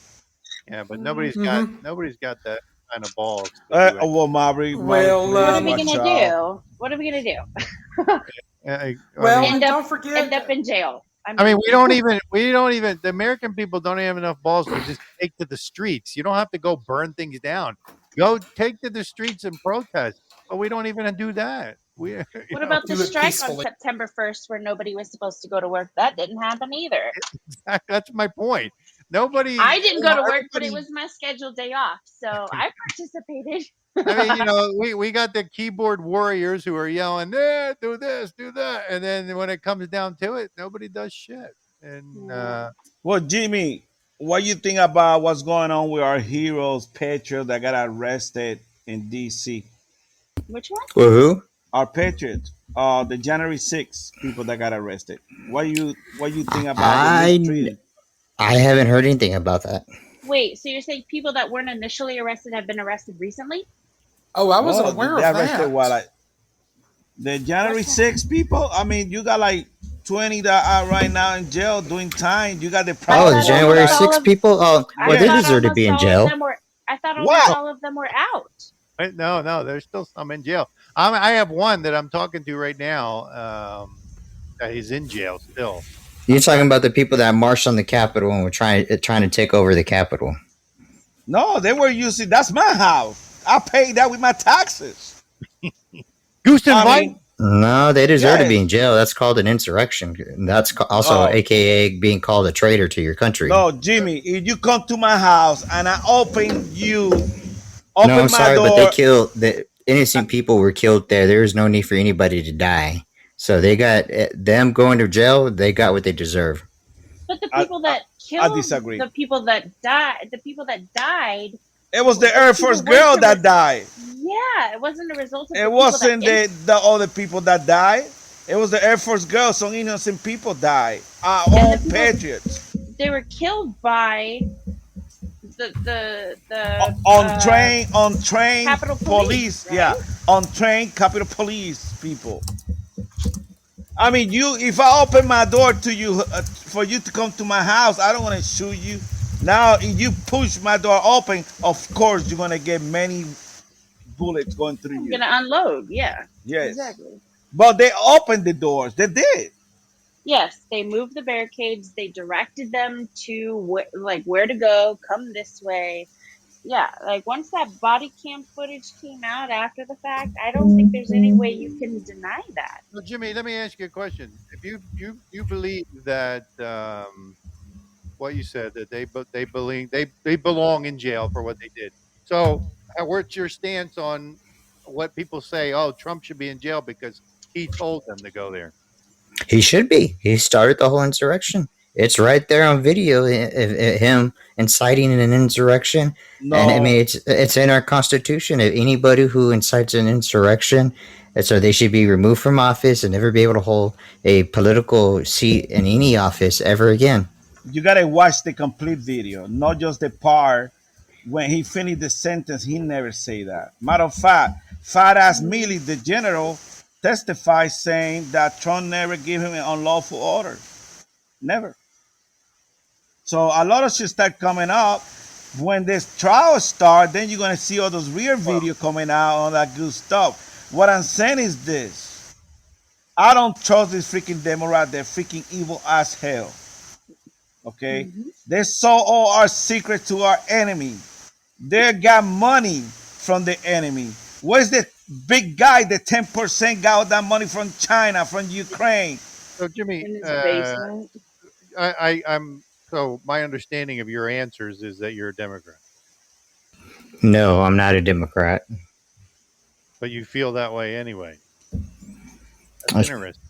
Yeah, but Mm-hmm. nobody's got that kind of balls to do it. Well, Maverick, Well, What are please we watch gonna out. do? What are we gonna do? I well, mean, and End up don't forget. in jail. I mean, we don't even, the American people don't have enough balls to just take to the streets. You don't have to go burn things down. Go take to the streets and protest. But we don't even do that. We, What about the Do it strike on peacefully. September 1st where nobody was supposed to go to work? That didn't happen either. that's my point. Nobody, I didn't go to work, but it everybody, was my scheduled day off, so I participated. I mean, we got the keyboard warriors who are yelling, do this, do that. And then when it comes down to it, nobody does shit. And, Yeah. Well, Jimmy, what you think about what's going on with our heroes, patriots that got arrested in D.C.? Which one? Well, who? Our patriots, the January 6th people that got arrested. What you think about the I mistreated? I haven't heard anything about that. Wait, so you're saying people that weren't initially arrested have been arrested recently? Oh, I wasn't No, aware they of arrested that. what, like the January 6th people. I mean, you got like 20 that are right now in jail doing time. You got the I Oh, proud the thought boys January almost that, all 6th of people? Oh, I well, they yeah. thought deserve to almost be in all of jail. them were I thought almost What? all of them were out. no, there's still some in jail. I have one that I'm talking to right now. That he's in jail still. You're I'm trying. talking about the people that marched on the Capitol and were trying to take over the Capitol. No, they were using. That's my house. I paid that with my taxes. Goose and I White. mean, No, they deserve to be in yes. jail. That's called an insurrection. That's also, Oh AKA, being called a traitor to your country. no, Jimmy. If you come to my house and I No, I'm open my sorry, but they door. killed the innocent people were killed there. There is no need for anybody to die. So they got them going to jail. They got what they deserve. But the I, people I, that I killed disagree. the people that died, It was the those Air people Force weren't girl the that died. yeah, it wasn't a result of It the people that wasn't the other people that died. It was the Air Force girl. Some innocent people died. Our and the own people patriots they were killed by the on train Capitol Police, police. right? Yeah, on train Capitol Police people. I mean, if I open my door to you for you to come to my house, I don't want to shoot you. Now, if you push my door open, of course you're gonna get many bullets going through I'm you. gonna unload. Yeah, Yes, exactly. but they opened the doors. They did. Yes, they moved the barricades. They directed them to where to go. Come this way. Yeah, like once that body cam footage came out after the fact, I don't think there's any way you can deny that. Well, Jimmy, let me ask you a question. If you believe that what you said that they believe they belong in jail for what they did. So, what's your stance on what people say? Oh, Trump should be in jail because he told them to go there. He should be. He started the whole insurrection. It's right there on video. Him inciting an insurrection, and I mean No, it's in our constitution. If anybody who incites an insurrection, so they should be removed from office and never be able to hold a political seat in any office ever again. you gotta watch the complete video, not just the part when he finished the sentence. He never say that. Matter of fact, fat ass Millie, the general, testified saying that Trump never gave him an unlawful order. Never. So a lot of shit start coming up. When this trial start, then you're gonna see all those real video coming out, all that good stuff. What I'm saying is this: I don't trust this freaking Democrat. They're freaking evil as hell. Okay, Mm-hmm. they sold all our secrets to our enemy. They got money from the enemy. Where's the big guy? The 10% got all that money from China, from Ukraine. So, Jimmy, In his basement. I'm so my understanding of your answers is that you're a Democrat. No, I'm not a Democrat. but you feel that way anyway. That's That's- interesting.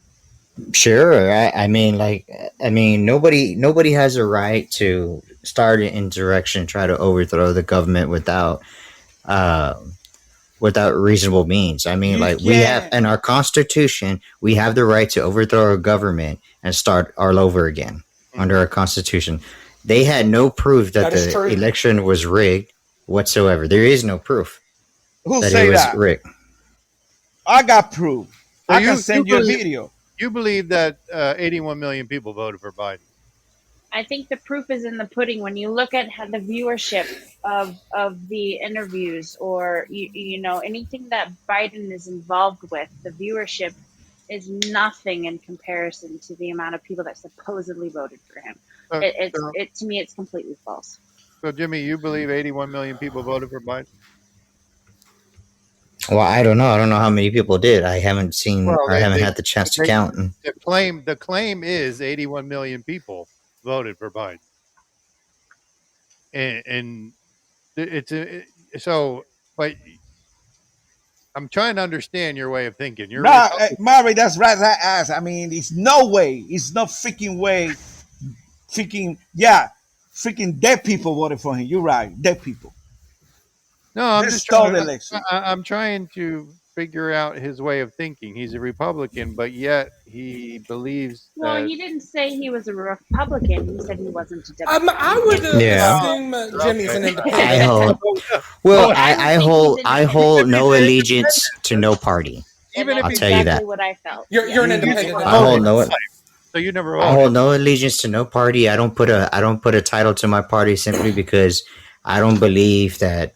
Sure. I mean, nobody has a right to start an insurrection, try to overthrow the government uh, without reasonable means. I mean, You like we have can't. in our constitution, we have the right to overthrow our government and start all over again under our constitution. They had no proof that That is the true. election was rigged whatsoever. There is no proof Who that say it was that? rigged. I got proof. So I can send you a video. You believe that 81 million people voted for Biden? I think the proof is in the pudding when you look at how the viewership of the interviews, or you know, anything that Biden is involved with. The viewership is nothing in comparison to the amount of people that supposedly voted for him. So, To me, it's completely false. so, Jimmy, you believe 81 million people voted for Biden? Well, I don't know. I don't know how many people did. I haven't seen. Well, I they- haven't they- had the chance to they- count. And The claim is 81 million people voted for Biden, and so. But I'm trying to understand your way of thinking. You're Nah, Republican. Mary, that's right. That ass. I mean, it's no way. It's no freaking way. Freaking dead people voted for him. You're right. Dead people. No, I'm They just stole trying the to, election. I'm trying to figure out his way of thinking. He's a Republican, but yet he believes Well, that he didn't say he was a Republican. He said he wasn't a Democrat. I would Yeah. assume Jimmy's an I independent. hold. Well, I hold no allegiance to no party. even if I'll he tell you that. What I felt. You're an independent. I hold no. so you never I voted. hold no allegiance to no party. I don't put a title to my party simply because I don't believe that.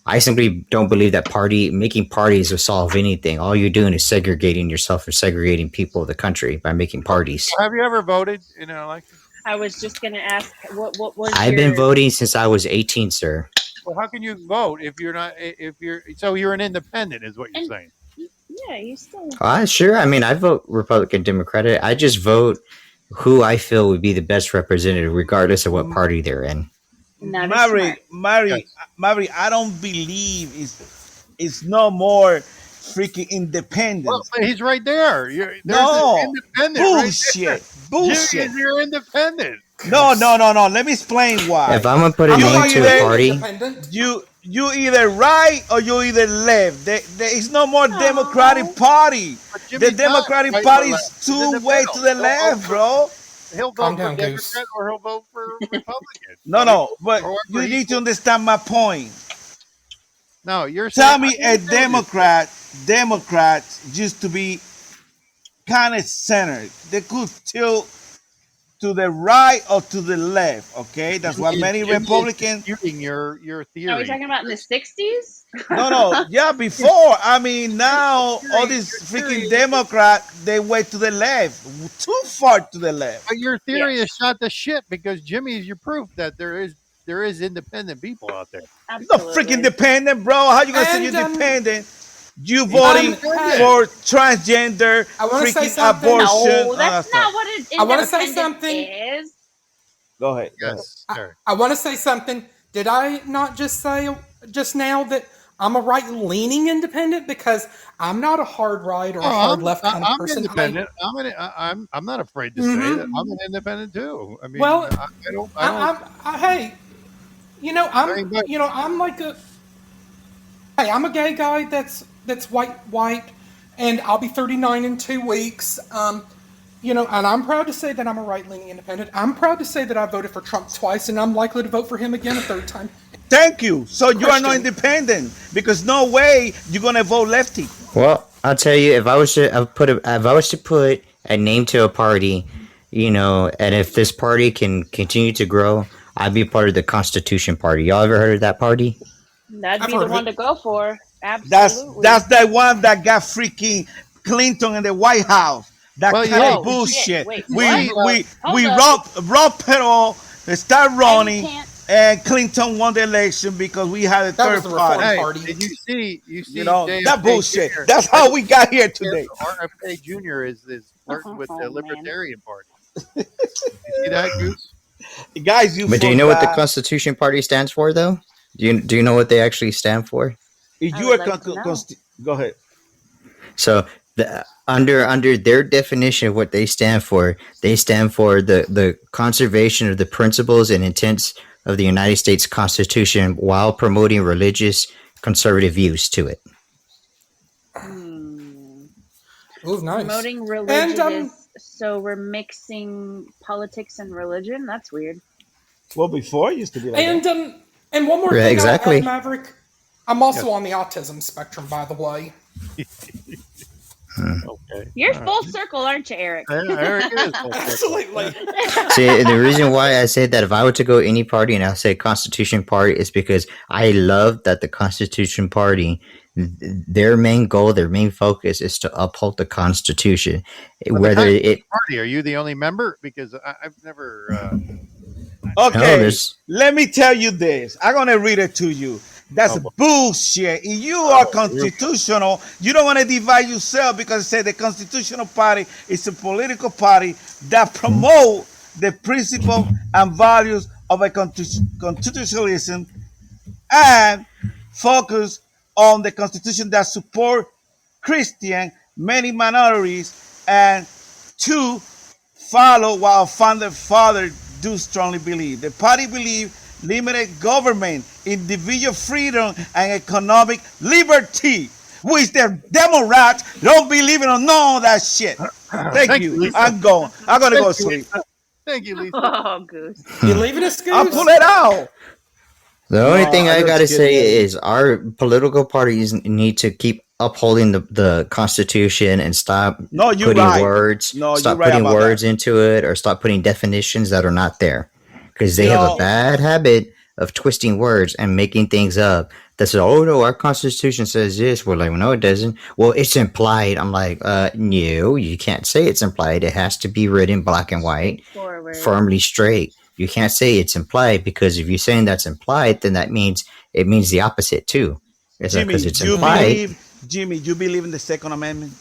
I simply don't believe that making parties will solve anything. All you're doing is segregating yourself or segregating people of the country by making parties. Have you ever voted in an election? I was just going to ask, what was I've your... been voting since I was 18, sir. Well, how can you vote if you're not? If you're so you're an independent, is what you're saying. Yeah, you still... Sure. I mean, I vote Republican, Democratic. I just vote who I feel would be the best representative, regardless of what party they're in. Not as Mary, smart. Mary, I don't believe it's no more freaking independence. Well, but he's right there. There's No. an independent. Right Bullshit. there. Bullshit. Jimmy, you're independent. No. Let me explain why. If I'm gonna put a I'm name not to either a party, Independent. You either right or you either left. There is no more Democratic Party. But Jimmy's The Democratic not right Party or is left. He's in too the way middle. to the He'll left, vote for- bro. He'll Calm vote for down, Goose. Democrat or he'll vote for Republican. No, but Or you for need to equal- understand my point. No, you're Tell saying, me a Democrat used to be kind of centered. They could tilt to the right or to the left. Okay, that's what many Jimmy is Republicans. disputing your theory. Are we talking about in the 60s? No, yeah, before. I mean, now all these freaking Democrat, they went to the left, too far to the left. But your theory Yes. is shot to shit because Jimmy is your proof that there is independent people out there. No Absolutely. freaking dependent, bro. How you gonna say you're And, dependent? You voting for transgender, I wanna say freaking something. abortion. No, that's not what it I wanna say independent something. is. Go ahead. Yes, sir. I want to say something. Did I not just say just now that I'm a right-leaning independent? Because I'm not a hard right or a hard left kind of I'm person. independent. I'm not afraid to say that I'm an independent too. I mean, Well, I don't. Hey, Very good. I'm like I'm a gay guy that's white, and I'll be 39 in 2 weeks. And I'm proud to say that I'm a right-leaning independent. I'm proud to say that I voted for Trump twice, and I'm likely to vote for him again a third time. Thank you. So you are not Question. independent because no way you're gonna vote lefty. well, I'll tell you, if I was to put a name to a party, and if this party can continue to grow, I'd be part of the Constitution Party. Y'all ever heard of that party? That'd I've be the heard of one it. to go for. Absolutely. That's the one that got freaking Clinton in the White House. That Well, kind yeah. of bullshit. Wait, we what? we Hold we up. rob Perot, start running, can't- and Clinton won the election because we had a That was third the party. Hey, Party. did you see? that JFK bullshit. Jr. That's how we got here today. RFK Jr. is flirting with Oh, the man. Libertarian Party. You see that, Goose? Guys, you. But do you know what the forgot- Constitution Party stands for, though? Do you know what they actually stand for? If I you would are like to know. Go ahead. So under their definition of what they stand for the conservation of the principles and intents of the United States Constitution while promoting religious conservative views to it. Ooh, nice. Promoting religion And is so we're mixing politics and religion. That's weird. Well, before it used to be like and that. and one more Yeah, thing, exactly. I'll add, Maverick. I'm also on the autism spectrum, by the way. Okay. You're full circle, aren't you, Eric? Yeah, Eric is. Absolutely. See, the reason why I say that if I were to go any party and I say Constitution Party is because I love that the Constitution Party, their main goal, their main focus is to uphold the Constitution. But Whether the it party, are you the only member? Because I've never. Okay, let me tell you this. I'm gonna read it to you. That's bullshit. If you are constitutional, you don't want to divide yourself because it said the Constitutional Party is a political party that promote the principle and values of a constitutionalism and focus on the Constitution that support Christian, many minorities, and to follow what our founder father do strongly believe. The party believe limited government, individual freedom, and economic liberty, which the Democrats don't believe in or none of that shit. Thank you. Lisa. I'm going. I'm gonna go to sleep. Thank you, Lisa. Oh, Goose. You leaving us, Goose? I'll pull it out. the only No, thing I I just gotta kidding. say is our political parties need to keep upholding the Constitution and stop No, you're putting right. words, No, stop you're right putting about words that. into it, or stop putting definitions that are not there, because they You have know- a bad habit of twisting words and making things up. That says, "Oh no, our Constitution says this." We're like, well, "No, it doesn't." Well, it's implied. I'm like, no, you can't say it's implied. It has to be written black and white, Forward. firmly straight. You can't say it's implied, because if you're saying that's implied, then that means it means the opposite too. It's Jimmy, because it's you implied. believe in the Second Amendment?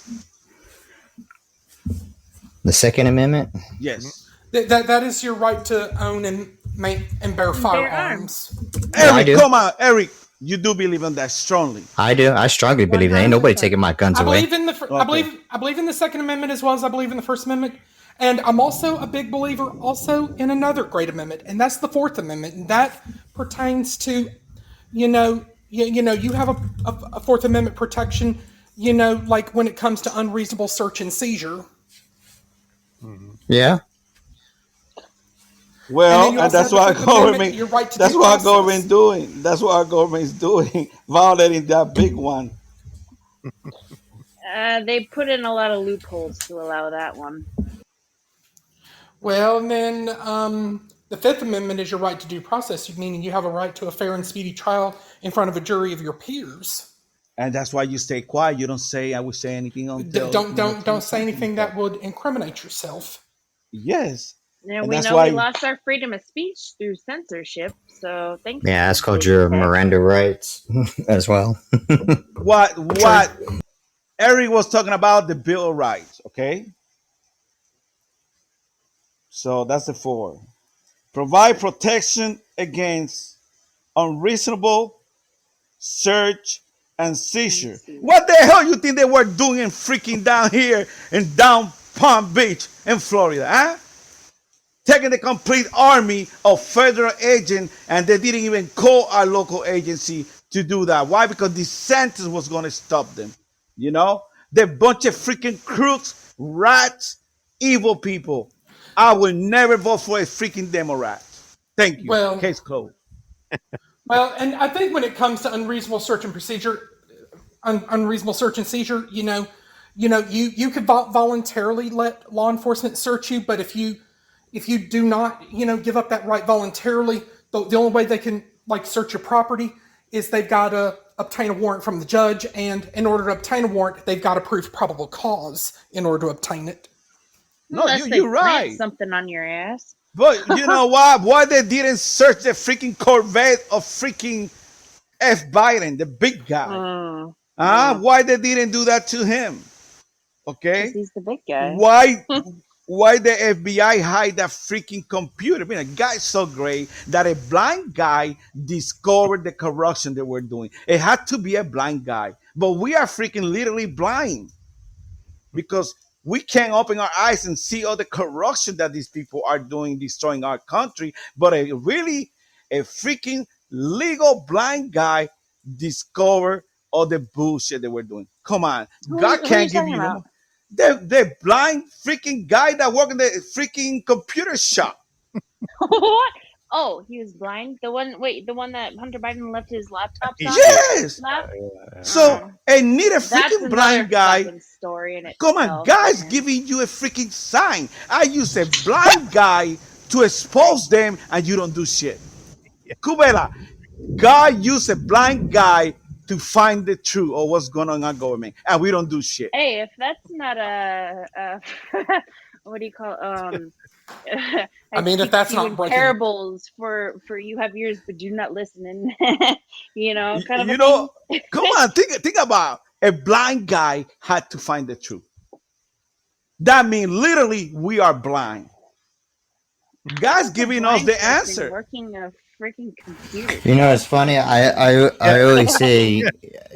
The Second Amendment. Yes. That is your right to own and bear firearms. Yeah, I Eric, do. come on, Eric. You do believe in that strongly. I do. I strongly believe that. Ain't nobody taking my guns I away. believe in the I believe in the Second Amendment as well as I believe in the First Amendment, and I'm also a big believer also in another great amendment, and that's the Fourth Amendment, and that pertains to, you have a Fourth Amendment protection, like when it comes to unreasonable search and seizure. Yeah. Well, And then you and also that's have what our the Fifth Amendment, government. your right to That's due what our process. government doing. That's what our government is doing, violating that big one. They put in a lot of loopholes to allow that one. Well, and then the Fifth Amendment is your right to due process, meaning you have a right to a fair and speedy trial in front of a jury of your peers. And that's why you stay quiet. You don't say, "I will say anything until." Don't say anything that would incriminate yourself. Yes. And And we that's know why- we lost our freedom of speech through censorship, so thank you. Yeah, that's called your Miranda rights as well. What Eric was talking about, the Bill of Rights, okay? So that's the 4. Provide protection against unreasonable search and seizure. What the hell you think they were doing in freaking down here in down Palm Beach in Florida, huh? Taking the complete army of federal agents, and they didn't even call our local agency to do that. Why? Because the sentence was going to stop them. They're a bunch of freaking crooks, rats, evil people. I will never vote for a freaking Democrat. Thank you. Well- Case closed. Well, and I think when it comes to unreasonable search and seizure, you could voluntarily let law enforcement search you, but if you do not, give up that right voluntarily, the only way they can search your property is they've got to obtain a warrant from the judge, and in order to obtain a warrant, they've got to prove probable cause in order to obtain it. No, Unless they you're plant right. something on your ass. But you know what? Why they didn't search the freaking Corvette of freaking F. Biden, the big guy? Why they didn't do that to him? Okay. 'Cause he's the big guy. Why the FBI hide that freaking computer? I mean, a guy's so great that a blind guy discovered the corruption they were doing. It had to be a blind guy but we are freaking literally blind because we can't open our eyes and see all the corruption that these people are doing, destroying our country. But a freaking legal blind guy discovered all the bullshit that we're doing. Come on, God Who are you can't give talking you about? the blind freaking guy that worked in the freaking computer shop. What? Oh, he was blind. The one. Wait, the one that Hunter Biden left his laptop on. Yes. Left. So, and need a That's freaking another blind guy. fucking story in Come on, itself. God's man. giving you a freaking sign. I use a blind guy to expose them, and you don't do shit. Kubela, God used a blind guy to find the truth of what's going on in our government, and we don't do shit. Hey, if that's not a what do you call I mean, if teach that's you not in breaking- parables for you have ears but do not listen, and kind of You a know, thing. come on, think about a blind guy had to find the truth. That means literally we are blind. God's giving us the answer. Working a freaking computer. You know, it's funny. I always say,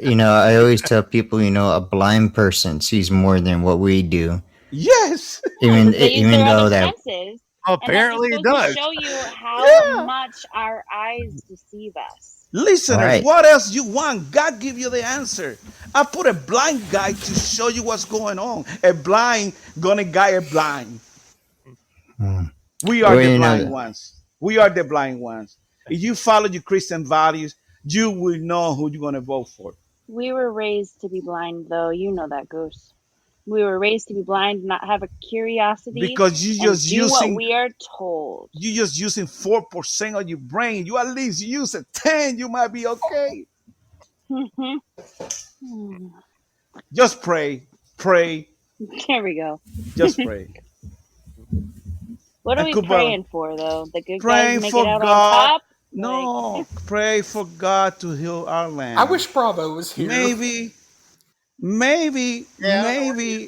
I always tell people, a blind person sees more than what we do. Yes. Even They use even their though other that senses. Well, apparently it and that's does. supposed to show you how much our eyes deceive us. Listeners, Right. what else you want? God give you the answer. I put a blind guy to show you what's going on. A blind gonna guide a blind. We are Well, the you know blind that. ones. We are the blind ones. If you follow your Christian values, you will know who you're gonna vote for. We were raised to be blind, though. You know that, Goose. We were raised to be blind, not have a curiosity, Because you and just do using what we are told. you just using 4% of your brain. You at least use a 10, you might be okay. Just pray. Pray. There we go. Just pray. What are And we Kubala. praying for, though? The good Praying guys make for it out God. on top? No, pray for God to heal our land. I wish Bravo was here. Maybe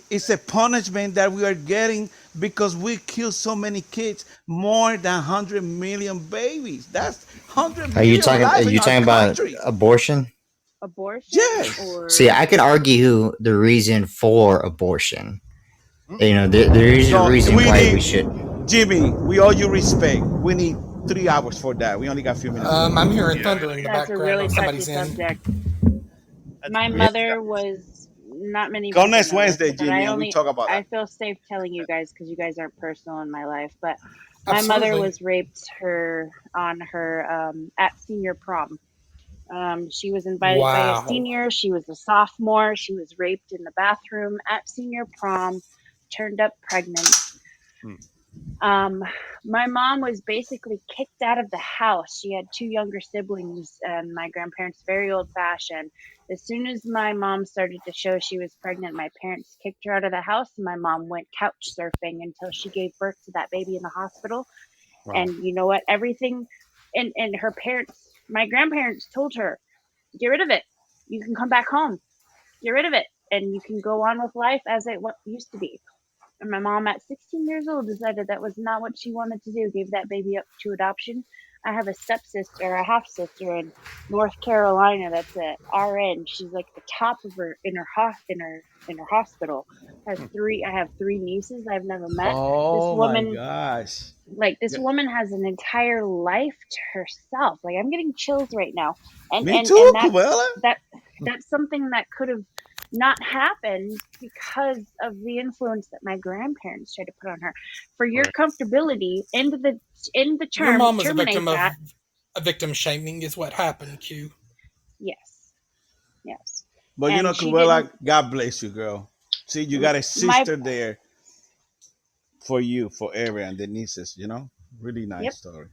it's a punishment that we are getting because we kill so many kids, more than 100 million babies. That's 100 Are you million talking? Are lives in you our talking about country. abortion? Abortion? Yes. Or... See, I can argue the reason for abortion. There is So a reason we why need- we should. Jimmy, we owe you respect. We need 3 hours for that. We only got a few minutes. I'm hearing thunder in the That's a background. really when touchy somebody's in. subject. My mother was not many. Come people next know this, Wednesday, but Jimmy, I and we talk about I that. feel safe telling you guys because you guys aren't personal in my life. But my mother Absolutely. was raped on her at senior prom. She was invited by Wow. a senior. She was a sophomore. She was raped in the bathroom at senior prom. Turned up pregnant. My mom was basically kicked out of the house. She had 2 younger siblings, and my grandparents very old fashioned. As soon as my mom started to show she was pregnant, my parents kicked her out of the house, and my mom went couch surfing until she gave birth to that baby in the hospital. Wow. And you know what? Everything, and her parents, my grandparents told her, get rid of it. You can come back home. Get rid of it, and you can go on with life as it used to be. And my mom, at 16 years old, decided that was not what she wanted to do. Gave that baby up to adoption. I have a stepsister, or a half sister in North Carolina. That's a RN. She's like the top of her in her hospital. I have 3 nieces I've never met. Oh this woman, my gosh! this woman has an entire life to herself. Like, I'm getting chills right now. And Me too, and Kubela. that's something that could have not happened because of the influence that my grandparents tried to put on her. For your comfortability, in the term, Your mom was a terminate victim that. of a victim shaming, is what happened. Q. Yes. But you And know, she Kubela, God bless you, girl. See, you got a sister there for you forever, and the nieces. Really nice Yep. story.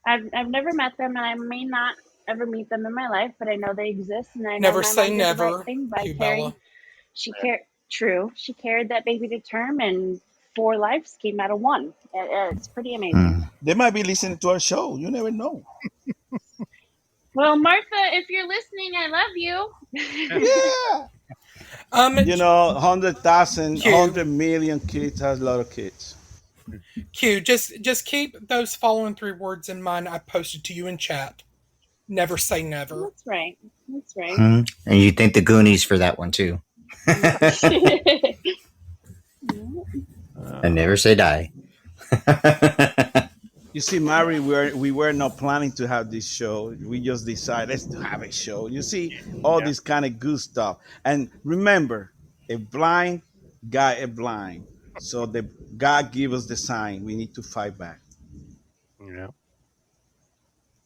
I've never met them, and I may not ever meet them in my life, but I know they exist, and I know Never my say mom did the never, right thing by Q carrying. Bella. She carried that baby to term, and 4 lives came out of 1. It's pretty amazing. They might be listening to our show. You never know. Well, Martha, if you're listening, I love you. Yeah. 100,000, Q. 100 million kids has a lot of kids. Q, just keep those following 3 words in mind I posted to you in chat. Never say never. That's right. That's right. And you thank the Goonies for that one too. And never say die. You see, Mary, we were not planning to have this show. We just decided let's have a show. You see, all this kind of good stuff. And remember, a blind guy is blind. So the God give us the sign. We need to fight back. Yeah.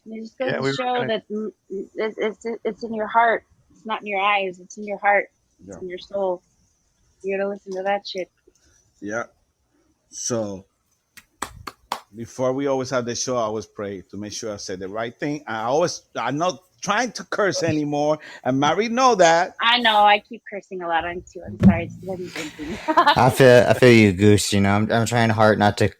It just goes Yeah, to we were show gonna- that it's in your heart. It's not in your eyes. It's in your heart. It's Yeah. in your soul. You gotta listen to that shit. Yeah. So before we always have the show, I always pray to make sure I say the right thing. I'm not trying to curse anymore. And Mary know that. I know. I keep cursing a lot on too. I'm sorry. It's what I'm thinking. I feel you, Goose. You know, I'm trying hard not to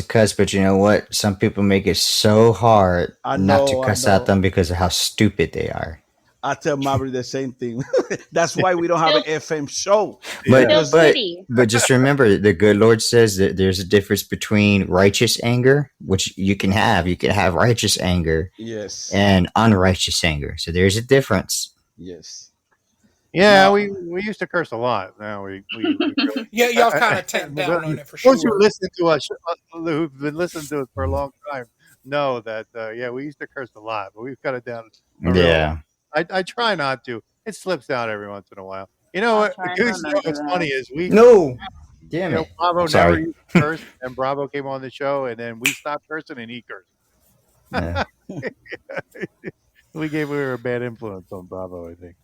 cuss, but you know what? Some people make it so hard not to cuss at them because of how stupid they are. I tell Mary the same thing. That's why we don't have an FM show. But just remember, the good Lord says that there's a difference between righteous anger, which you can have. You can have righteous anger, yes, and unrighteous anger. So there's a difference. Yes. Yeah, we used to curse a lot. Now we really, Yeah, y'all kind of tamped down on it for sure. Those who listen to us, who've been listening to us for a long time, know that we used to curse a lot, but we've cut it down. Yeah. I try not to. It slips out every once in a while. You know what? What's funny is Damn it. Bravo Sorry. never used to curse, and Bravo came on the show, and then we stopped cursing, and he cursed. Yeah. We were a bad influence on Bravo, I think.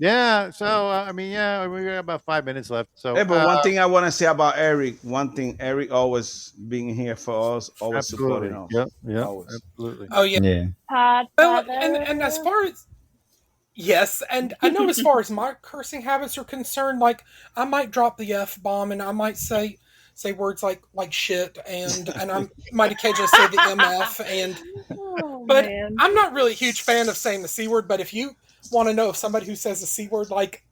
Yeah. So we got about 5 minutes left. So, Hey, but one thing I want to say about Eric. One thing, Eric always being here for us, always supporting us. Yeah, always. absolutely. Oh yeah. Well, and as far as yes, and I know as far as my cursing habits are concerned, like I might drop the F bomb and I might say words like shit and I might occasionally say the MF but man. I'm not really a huge fan of saying the C word, but if you want to know if somebody who says the C word like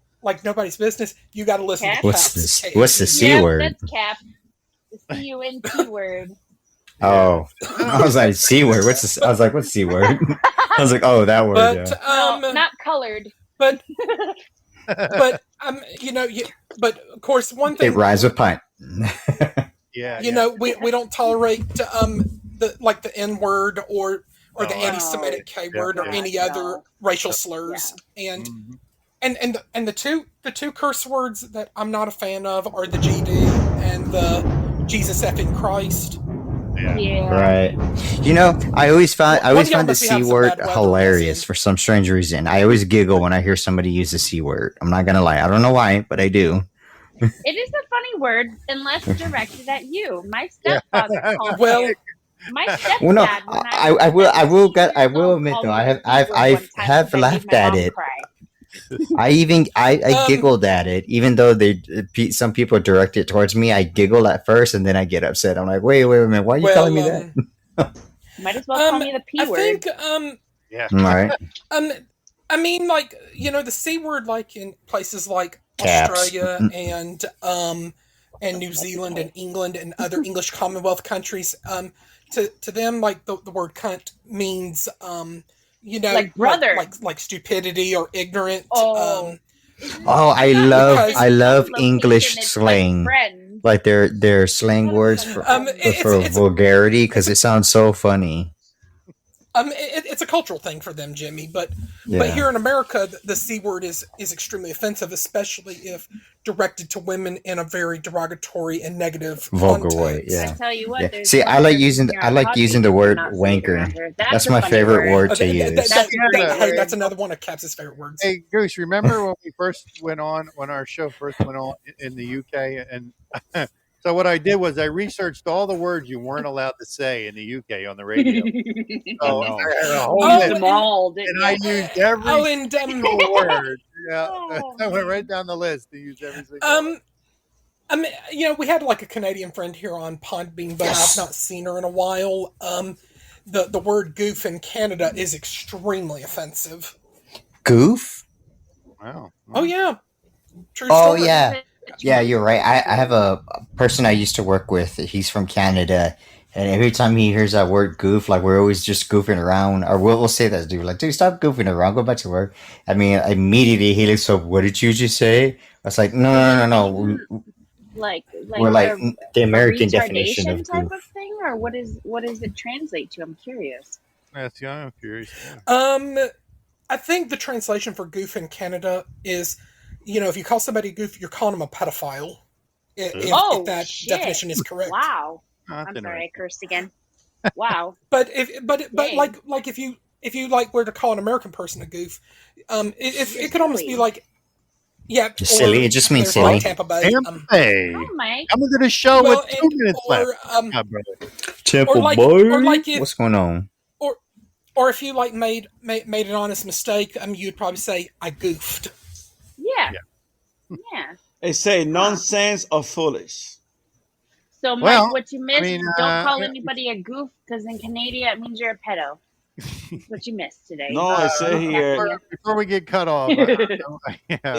nobody's business, you got to listen to What's the C word? That's Cap. The C-U-N-T word. Oh, I was like, C word. I was like, what's C word? I was like, oh, that word. But, no, not colored. But but but of course one thing it rhymes with pint. You know, we don't tolerate the N word or the anti-Semitic K word or any other racial slurs. And and the two curse words that I'm not a fan of are the GD and the Jesus effing Christ. Yeah. Right. You know, I always find the C word hilarious for some strange reason. I always giggle when I hear somebody use the C word. I'm not gonna lie. I don't know why, but I do. It is a funny word unless directed at you. My stepfather called it. My stepdad. Well, no, I will admit though, I have laughed at it. I giggled at it, even though some people direct it towards me. I giggle at first, and then I get upset. I'm like, wait a minute, why are you telling me that? Might as well call me the P word. I think, yeah. All right. I mean, like, you know, the C word, like in places like Caps. Australia and New Zealand and England and other English Commonwealth countries, to them, like the word cunt means, like brother, like stupidity or ignorant. I love English slang, like their slang words for vulgarity, because it sounds so funny. It's a cultural thing for them, Jimmy, but here in America, the C word is extremely offensive, especially if directed to women in a very derogatory and negative vulgar context. way. Yeah. I tell you what. Yeah. See, I like using the word wanker. That's my favorite word to use. That's another one of Cap's favorite words. Hey, Goose, remember when our show first went on in the UK, and so what I did was I researched all the words you weren't allowed to say in the UK on the radio. So I had a whole list, and I used every single word. Yeah, I went right down the list to use every single word. I mean, you know, we had like a Canadian friend here on Podbean, but I've not seen her in a while. The word goof in Canada is extremely offensive. Goof? Wow. Oh yeah. True story. Yeah. Yeah, you're right. I have a person I used to work with. He's from Canada, And every time he hears that word goof, like we're always just goofing around, or we'll say that, dude, like, dude, stop goofing around, go back to work. I mean, immediately he looks up, what did you just say? I was like, no. Like We're like the American retardation definition of type goof. of thing, or what does it translate to? I'm curious. That's I'm curious. Yeah. I think the translation for goof in Canada is, if you call somebody goof, you're calling them a pedophile. If that shit. definition is correct. Wow. That's I'm sorry, I interesting. cursed again. Wow. But Dang. like if you like were to call an American person a goof, it could almost be like, yeah, Just silly. It just means there's like silly. Tampa Bay. Hey, Hi, Mike. I'm going to show Well, with 2 minutes left. Oh, brother. Temple or like if, what's going on? or if you like made an honest mistake, you'd probably say I goofed. Yeah. They say nonsense or foolish. So, Mike, Well, what you missed, mean, don't call anybody a goof, because in Canada it means you're a pedo. That's what you missed today. No, I say here Before we get cut off, I in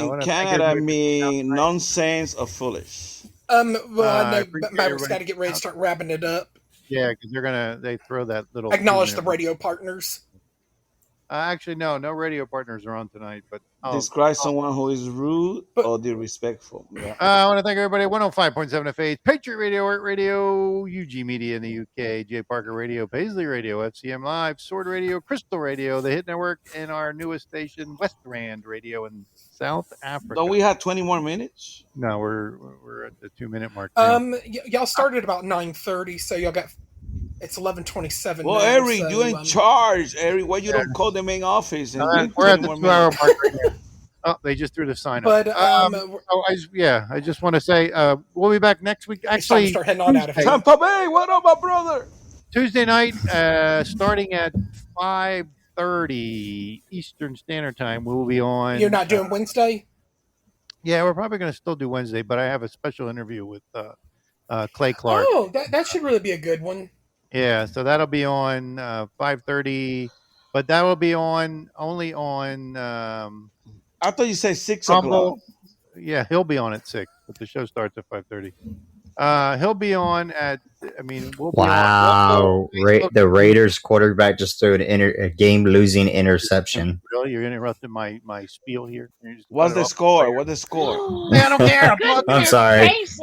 wanna thank Canada everybody for mean nonsense or foolish. I I know appreciate Maverick's everybody. got to get ready to start wrapping it up. Yeah, because they throw that little. Acknowledge the 2-minute radio partners. Actually, no radio partners are on tonight, but Describe someone who is rude or disrespectful. Yeah. I want to thank everybody. 105.7 FH, Patriot Radio, Art Radio, UG Media in the UK, J Parker Radio, Paisley Radio, FCM Live, Sword Radio, Crystal Radio, the Hit Network, and our newest station, Westrand Radio in South Africa. Don't we have 20 more minutes? No, we're at the 2-minute mark. Now. Y'all started about 9:30, so y'all got. It's 11:27. Well, now, Eric, so, you're in charge. Eric, why you don't call the main office? And get We're at 20 the more 2-hour minutes? mark right now. Oh, they just threw the sign up. But I just want to say we'll be back next week. it's time to Actually, start heading on out of here. Tampa Bay, what up, my brother? Tuesday night, starting at 5:30 Eastern Standard Time, we'll be on. You're not doing Wednesday? Yeah, we're probably going to still do Wednesday, but I have a special interview with Clay Clark. Oh, that should really be a good one. Yeah, so that'll be on 5:30, but that will be only on I thought you said 6 Rumble. o'clock. Yeah, he'll be on at 6, but the show starts at 5:30. He'll be on at. We'll be Wow. on Facebook. The Raiders quarterback just threw a game-losing interception. Really, you're interrupting my spiel here. What's the score? What's the score? I don't care. I'm sorry. Guys.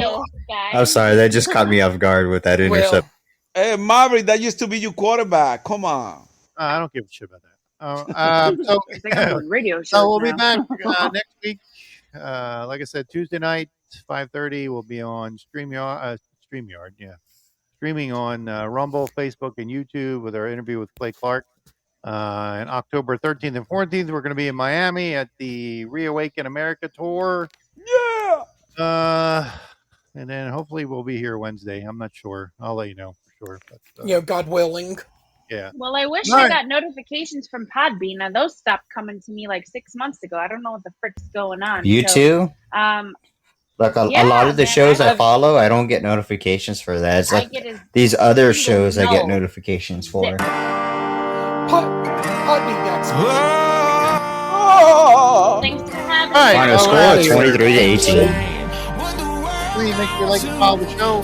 I'm sorry. That just caught me off guard with that interception. Hey, Maverick, that used to be your quarterback. Come on. I don't give a shit about that. So, It's like I'm doing radio shows so we'll be now. back next week. Like I said, Tuesday night, 5:30. We'll be on StreamYard. Yeah, streaming on Rumble, Facebook, and YouTube with our interview with Clay Clark. And October 13th and 14th, we're going to be in Miami at the Reawaken America tour. Yeah. And then hopefully we'll be here Wednesday. I'm not sure. I'll let you know for sure. But, God willing. Yeah. Well, I wish All I right. got notifications from Podbean. Now, those stopped coming to me like 6 months ago. I don't know what the frick's going on. You too? Like a lot of the man, shows I follow, I don't get notifications for that. It's like these other shows I get notifications for. Podbean got some. Thanks for having All right. me. Final score 23 to 18. Please make sure you like and follow the show.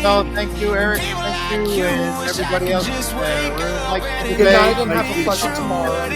So thank you, Eric. Thank you, and everybody else. Good night and have a pleasant tomorrow.